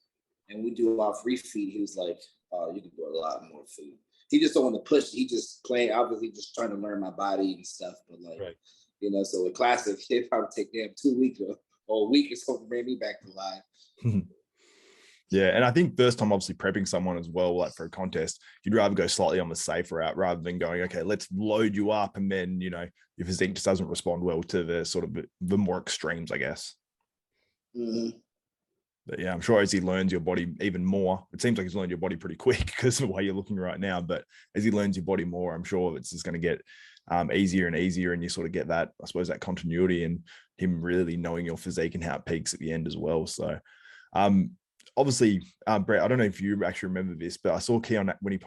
and we do our free feed, he was like, "Oh, you can do a lot more food." He just don't want to push. He just obviously just trying to learn my body and stuff. But right. So with classic, it probably take 2 weeks or a week or something to bring me back to life. Yeah, and I think first time obviously prepping someone as well, for a contest, you'd rather go slightly on the safer route rather than going, okay, let's load you up and then your physique just doesn't respond well to the sort of the more extremes, I guess. Mm-hmm. But yeah, I'm sure as he learns your body even more, it seems like he's learned your body pretty quick because of the way you're looking right now. But as he learns your body more, I'm sure it's just going to get easier and easier. And you sort of get that, I suppose, that continuity and him really knowing your physique and how it peaks at the end as well. So obviously, Brett, I don't know if you actually remember this, but I saw Keone when he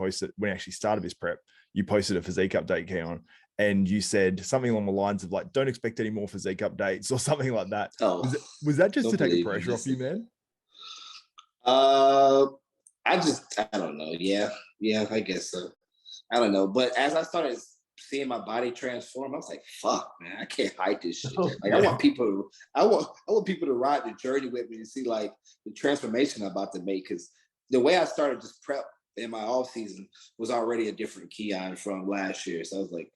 actually started his prep, you posted a physique update, Keone, and you said something along the lines of don't expect any more physique updates or something like that. Oh, was that just to take the pressure off you, man? I don't know. Yeah, I guess so. I don't know. But as I started seeing my body transform, I was like, fuck, man, I can't hide this shit. Like I want people to ride the journey with me and see like the transformation I'm about to make. Cause the way I started just prep in my off season was already a different Keone from last year. So I was like,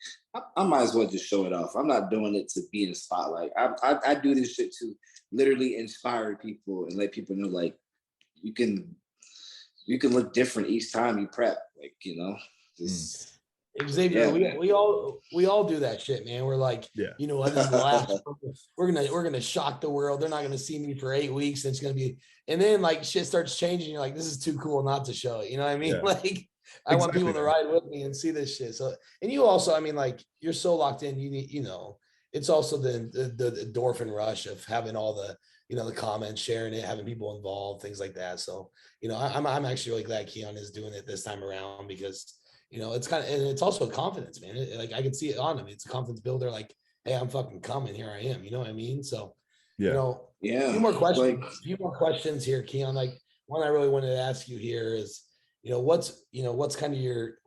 I might as well just show it off. I'm not doing it to be in the spotlight. I do this shit to literally inspire people and let people know like you can look different each time you prep. Like, you know, just Xavier, we all do that shit, man. We're like, you know, this is the last. we're gonna shock the world. They're not gonna see me for 8 weeks. And it's gonna be, and then like shit starts changing. You're like, this is too cool not to show it. You know what I mean? Like, I want people to ride with me and see this shit. So, and you also, I mean, like, you're so locked in. You need, you know, it's also the endorphin rush of having all the, you know, the comments, sharing it, having people involved, things like that. So, you know, I'm actually really glad Keone is doing it this time around because, you know, it's kind of, and it's also a confidence, man. Like I can see it on him. It's a confidence builder. Like, hey, I'm fucking coming. Here I am. You know what I mean? So, you know, a few more questions here, Keone. Like one I really wanted to ask you here is, you know, what's kind of your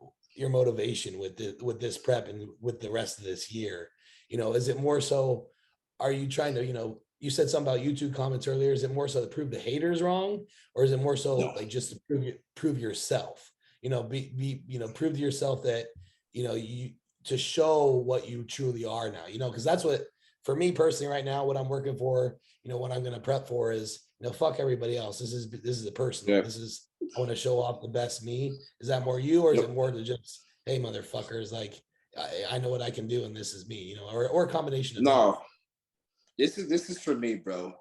motivation with this prep and with the rest of this year? You know, is it more so, are you trying to, you know, you said something about YouTube comments earlier. Is it more so to prove the haters wrong, or is it more so like just to prove yourself? You know, you know, prove to yourself that, you know, to show what you truly are now, you know, because that's what, for me personally right now, what I'm working for, you know, what I'm going to prep for is, you know, fuck everybody else. This is a personal, this is, I want to show off the best me. Is that more you, or is it more to just, hey, motherfuckers, like, I know what I can do and this is me, you know, or a combination of both. This is for me, bro.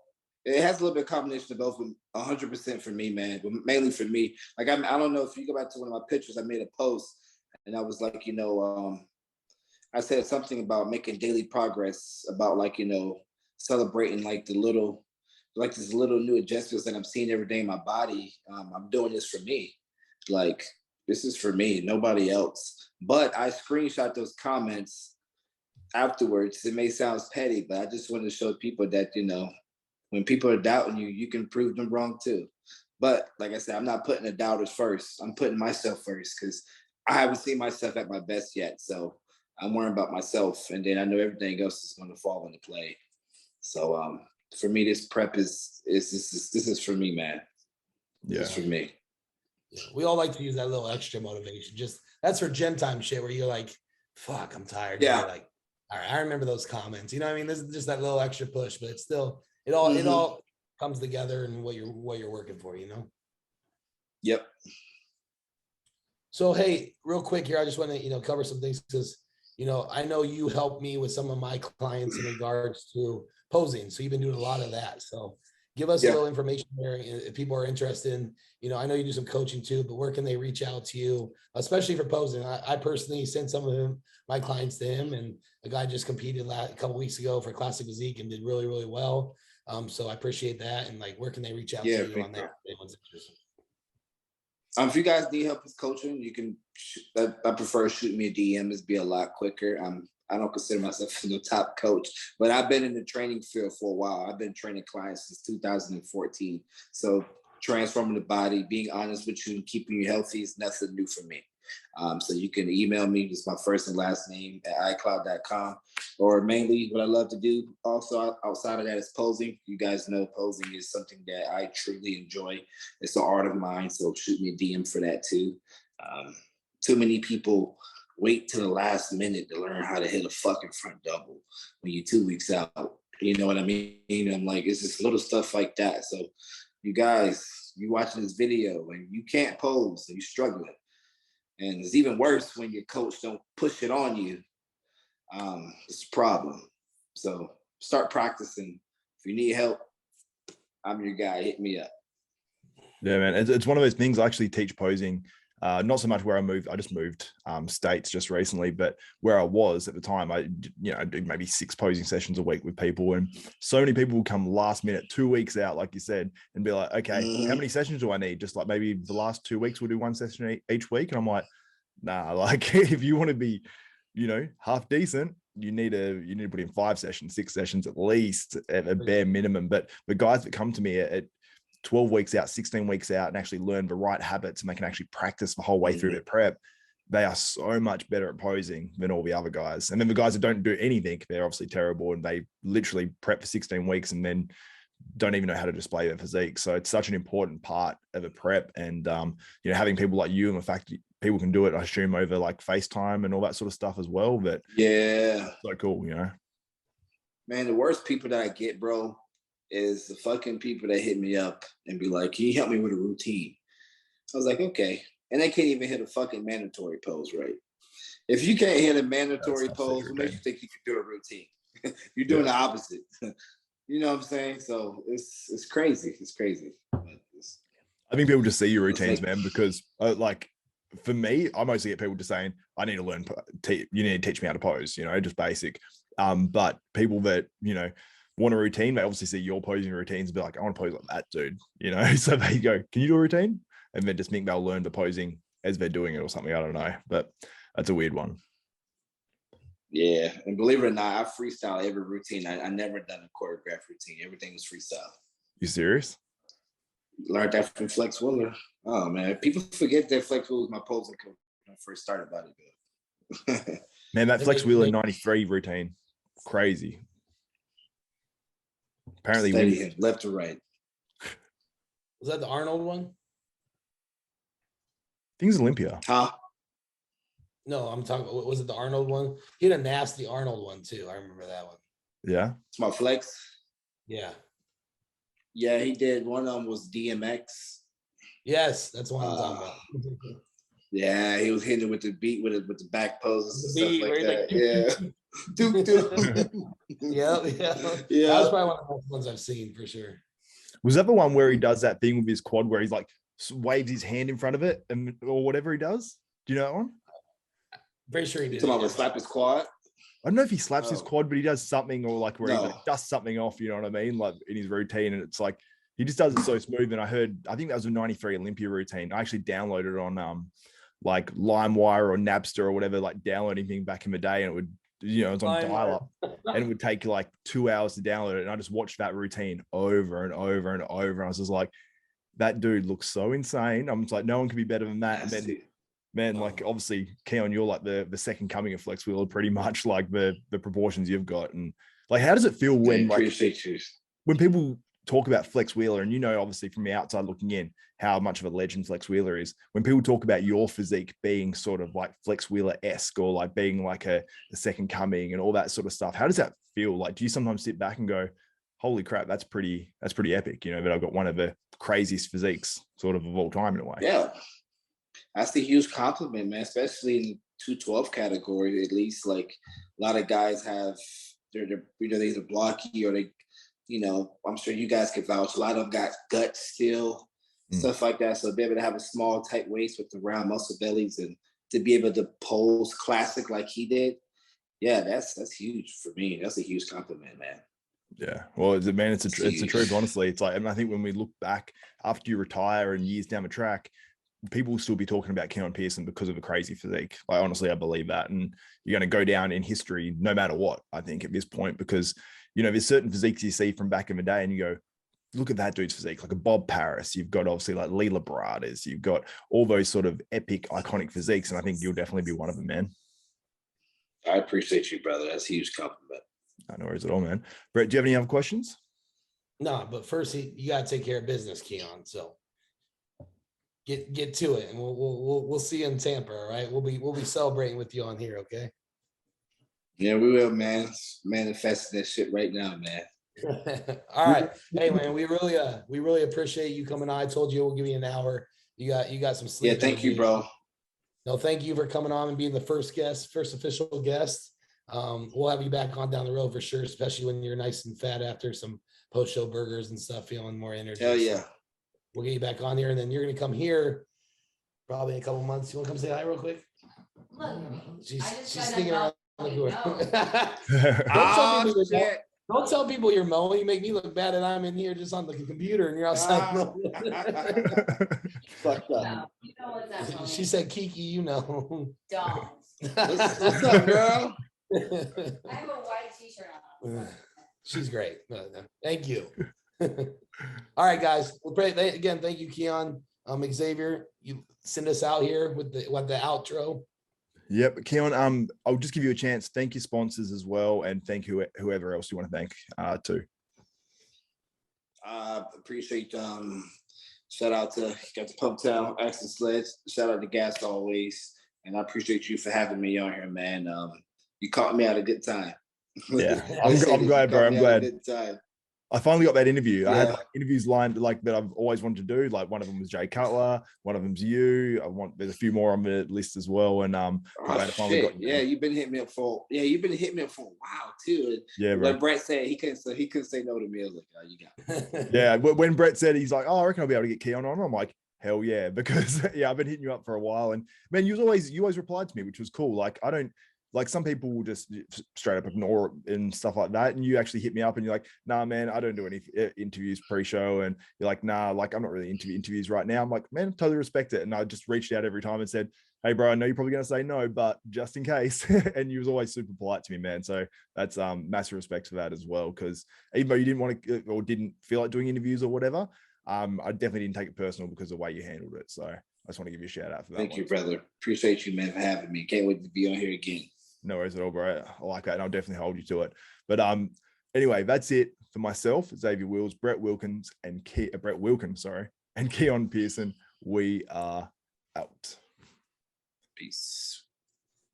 It has a little bit of combination of both, 100% for me, man. But mainly for me. Like I don't know if you go back to one of my pictures, I made a post and I was like, you know, I said something about making daily progress, about like, you know, celebrating like these little new adjustments that I'm seeing every day in my body. I'm doing this for me. Like this is for me, nobody else. But I screenshot those comments afterwards. It may sound petty, but I just wanted to show people that, you know, when people are doubting you, you can prove them wrong too. But like I said, I'm not putting the doubters first. I'm putting myself first because I haven't seen myself at my best yet. So I'm worrying about myself, and then I know everything else is going to fall into play. So for me, this prep is for me, man. This is for me. We all like to use that little extra motivation. Just that's for gym time shit where you're like, fuck, I'm tired. Yeah. You're like, all right, I remember those comments. You know what I mean? This is just that little extra push, but it's still, it all comes together and what you're working for, you know? Yep. So, hey, real quick here, I just want to, you know, cover some things because, you know, I know you helped me with some of my clients in regards to posing. So you've been doing a lot of that. So give us a little information there if people are interested in, you know, I know you do some coaching too, but where can they reach out to you, especially for posing? I personally sent some of my clients to him, and a guy just competed a couple weeks ago for Classic Physique and did really, really well. So I appreciate that. And like, where can they reach out to you on that? If you guys need help with coaching, you can. I prefer shooting me a DM. It's be a lot quicker. I don't consider myself a top coach, but I've been in the training field for a while. I've been training clients since 2014. So transforming the body, being honest with you, and keeping you healthy is nothing new for me. So you can email me, just my first and last name at iCloud.com. Or mainly what I love to do also outside of that is posing. You guys know posing is something that I truly enjoy. It's an art of mine. So shoot me a DM for that too. Too many people wait till the last minute to learn how to hit a fucking front double when you're 2 weeks out. You know what I mean? I'm like, it's just little stuff like that. So you guys, you watching this video and you can't pose and you're struggling. And it's even worse when your coach don't push it on you. It's a problem. So start practicing. If you need help, I'm your guy. Hit me up. Yeah, man. It's one of those things. I actually teach posing. Not so much where I moved. I just moved states just recently, but where I was at the time, I do maybe 6 posing sessions a week with people, and so many people will come last minute, 2 weeks out, like you said, and be like, okay, how many sessions do I need? Just like maybe the last 2 weeks we'll do 1 session each week, and I'm like, nah, like if you want to be, you know, half decent, you need to put in 5 sessions, 6 sessions at least at a bare minimum. But the guys that come to me 12 weeks out, 16 weeks out, and actually learn the right habits, and they can actually practice the whole way through their prep, they are so much better at posing than all the other guys. And then the guys that don't do anything, they're obviously terrible, and they literally prep for 16 weeks and then don't even know how to display their physique. So it's such an important part of a prep. And, you know, having people like you, and the fact that people can do it, I assume, over like FaceTime and all that sort of stuff as well. But yeah, so cool, you know. Man, the worst people that I get, bro, is the fucking people that hit me up and be like, can you help me with a routine? I was like, okay. And they can't even hit a fucking mandatory pose, right? If you can't hit a mandatory pose, what makes you think you can do a routine? You're doing the opposite. You know what I'm saying? So it's crazy. It's crazy. I think people just see your routines, man, because like for me, I mostly get people just saying, I need to learn, you need to teach me how to pose, you know, just basic. But people that, you know, want a routine, they obviously see your posing routines and be like, I want to pose like that dude, you know? So they go, can you do a routine? And then just think they'll learn the posing as they're doing it or something. I don't know, but that's a weird one. Yeah, and believe it or not, I freestyle every routine. I never done a choreographed routine. Everything was freestyle. You serious? Learned that from Flex Wheeler. Oh man, people forget that Flex Wheeler was my posing coach when I first started bodybuilding. Man, that Flex Wheeler 93 routine, crazy. Apparently, steady him left to right. Was that the Arnold one? Things Olympia. Huh? No, I'm talking. Was it the Arnold one? He had a nasty Arnold one too. I remember that one. Yeah. It's my flex. Yeah. Yeah, he did. One of them was DMX. Yes, that's what I'm talking about. Yeah, he was hitting it with the beat, with the back poses and stuff like that. Yeah. Yeah. That was probably one of the best ones I've seen for sure. Was that the one where he does that thing with his quad where he's like waves his hand in front of it and or whatever he does? Do you know that one? Pretty sure he did. Talking about slap his quad. I don't know if he slaps his quad, but he does something, or like where he like dusts something off, you know what I mean? Like in his routine. And it's like, he just does it so smooth. And I think that was a 93 Olympia routine. I actually downloaded it on like LimeWire or Napster or whatever, like downloading thing back in the day. And it would, you know, it's on dial up and it would take like 2 hours to download it. And I just watched that routine over and over and over. And I was just like, that dude looks so insane. I'm just like, no one can be better than that. And then, man, like obviously, Keone, you're like the second coming of Flex Wheeler, pretty much, like the proportions you've got. And like, how does it feel when when people talk about Flex Wheeler, and you know, obviously from the outside looking in, how much of a legend Flex Wheeler is, when people talk about your physique being sort of like Flex Wheeler-esque, or like being like a second coming and all that sort of stuff, how does that feel? Like, do you sometimes sit back and go, holy crap, that's pretty epic, you know, that I've got one of the craziest physiques sort of all time in a way? Yeah. That's the huge compliment, man, especially in the 212 category. At least, like, a lot of guys have, they're you know, they're either blocky or they, you know, I'm sure you guys can vouch. A lot of them got guts still, stuff like that. So to be able to have a small, tight waist with the round muscle bellies and to be able to pose classic like he did, yeah, that's huge for me. That's a huge compliment, man. Yeah, well, man, it's the truth. Honestly, it's like, and I think when we look back after you retire and years down the track, people will still be talking about Keone Pearson because of a crazy physique. Like, honestly, I believe that, and you're going to go down in history no matter what, I think, at this point, because, you know, there's certain physiques you see from back in the day and you go, look at that dude's physique, like a Bob Paris. You've got obviously like Lee Labrada's, you've got all those sort of epic, iconic physiques, and I think you'll definitely be one of them, man. I appreciate you, brother. That's a huge compliment. No worries at all, man. Brett, do you have any other questions? No, but first you got to take care of business, Keone. So get to it, and we'll see you in Tampa. All right, we'll be celebrating with you on here. Okay. Yeah, we will, man. Manifesting that shit right now, man. All right. Hey, man, we really appreciate you coming on. I told you we'll give you an hour. You got some sleep. Yeah, thank you, bro. No, thank you for coming on and being the first official guest. We'll have you back on down the road for sure, especially when you're nice and fat after some post-show burgers and stuff, feeling more energy. Hell yeah. So we'll get you back on here, and then you're gonna come here probably in a couple months. You want to come say hi real quick? Look, She's sticking around the door. Shit. Don't tell people you're mowing. You make me look bad, and I'm in here just on the computer, and you're outside mowing. Fucked up. No, you know what's that moment. She said, "Kiki, you know." Don't. What's up, girl? I have a white t-shirt on. She's great. No, thank you. All right, guys. Well, again, thank you, Keone. Xavier, you send us out here with the outro. Yep, Keone. I'll just give you a chance. Thank your sponsors as well, and thank whoever else you want to thank too. Appreciate shout out to got the Pump Town Axel Sledge. Shout out to Gas always, and I appreciate you for having me on here, man. You caught me at a good time. Yeah, I'm glad, bro. I'm glad. Good time. I finally got that interview. Yeah. I had like interviews lined like that I've always wanted to do. Like one of them was Jay Cutler, one of them's you. There's a few more on the list as well. And you've been hitting me up for a while too. Yeah, bro. When Brett said he couldn't say no to me, I was like, oh, you got it. Yeah, when Brett said he's like, oh, I reckon I'll be able to get Keone on. I'm like, hell yeah, because yeah, I've been hitting you up for a while, and man, you always replied to me, which was cool. Like I don't. Like some people will just straight up ignore it and stuff like that. And you actually hit me up and you're like, nah, man, I don't do any interviews pre-show. And you're like, nah, like I'm not really into interviews right now. I'm like, man, totally respect it. And I just reached out every time and said, hey, bro, I know you're probably going to say no, but just in case. And you was always super polite to me, man. So that's massive respect for that as well. Because even though you didn't want to or didn't feel like doing interviews or whatever, I definitely didn't take it personal because of the way you handled it. So I just want to give you a shout out for that. Thank you, brother. Appreciate you, man, for having me. Can't wait to be on here again. No worries at all, bro. I like that, and I'll definitely hold you to it. But anyway, that's it for myself, Xavier Wills, Brett Wilkin, and Keone Pearson. We are out. Peace.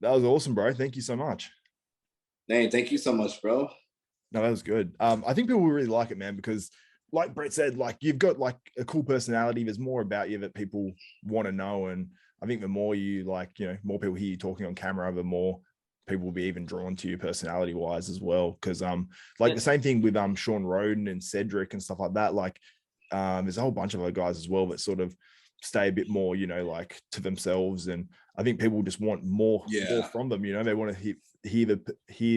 That was awesome, bro. Thank you so much. Man, thank you so much, bro. No, that was good. I think people will really like it, man, because like Brett said, like you've got like a cool personality. There's more about you that people want to know, and I think the more you more people hear you talking on camera, the more people will be even drawn to you personality wise as well. Cause the same thing with Sean Roden and Cedric and stuff like that. Like there's a whole bunch of other guys as well that sort of stay a bit more, like to themselves. And I think people just want more from them. They want to hear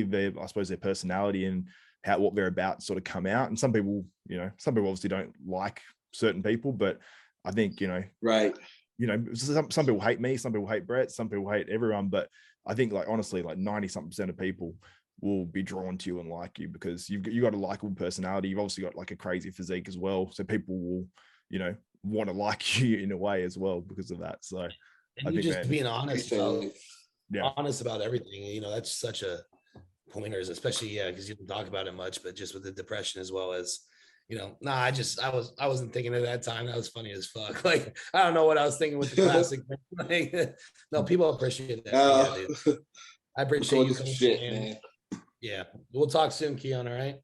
their, I suppose, their personality and what they're about to sort of come out. And some people obviously don't like certain people, but I think, right. Some people hate me, some people hate Brett, some people hate everyone, but I think like honestly, like 90-something% of people will be drawn to you and like you because you got a likable personality. You've obviously got like a crazy physique as well. So people will, want to like you in a way as well because of that. So and I think just being honest about everything, that's such a pointers, especially, because you don't talk about it much, but just with the depression as well as, I wasn't thinking at that time. That was funny as fuck. Like, I don't know what I was thinking with the classic. No, people appreciate that. Yeah, dude. I appreciate you coming in. Man. Yeah. We'll talk soon, Keone, all right?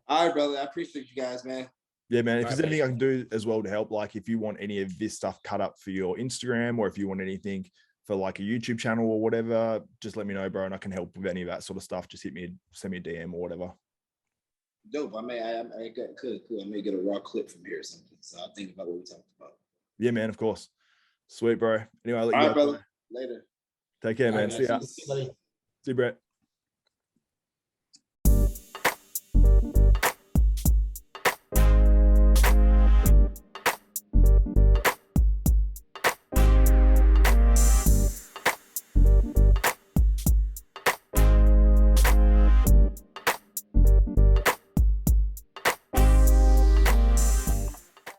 All right, brother. I appreciate you guys, man. Yeah, man. If there's anything I can do as well to help, like if you want any of this stuff cut up for your Instagram or if you want anything for like a YouTube channel or whatever, just let me know, bro, and I can help with any of that sort of stuff. Just send me a DM or whatever. Dope. I may get a raw clip from here or something. So I'll think about what we talked about. Yeah, man, of course. Sweet, bro. Anyway, I'll let you go. All right, brother. Later. Take care, man. See ya. See you, Brett.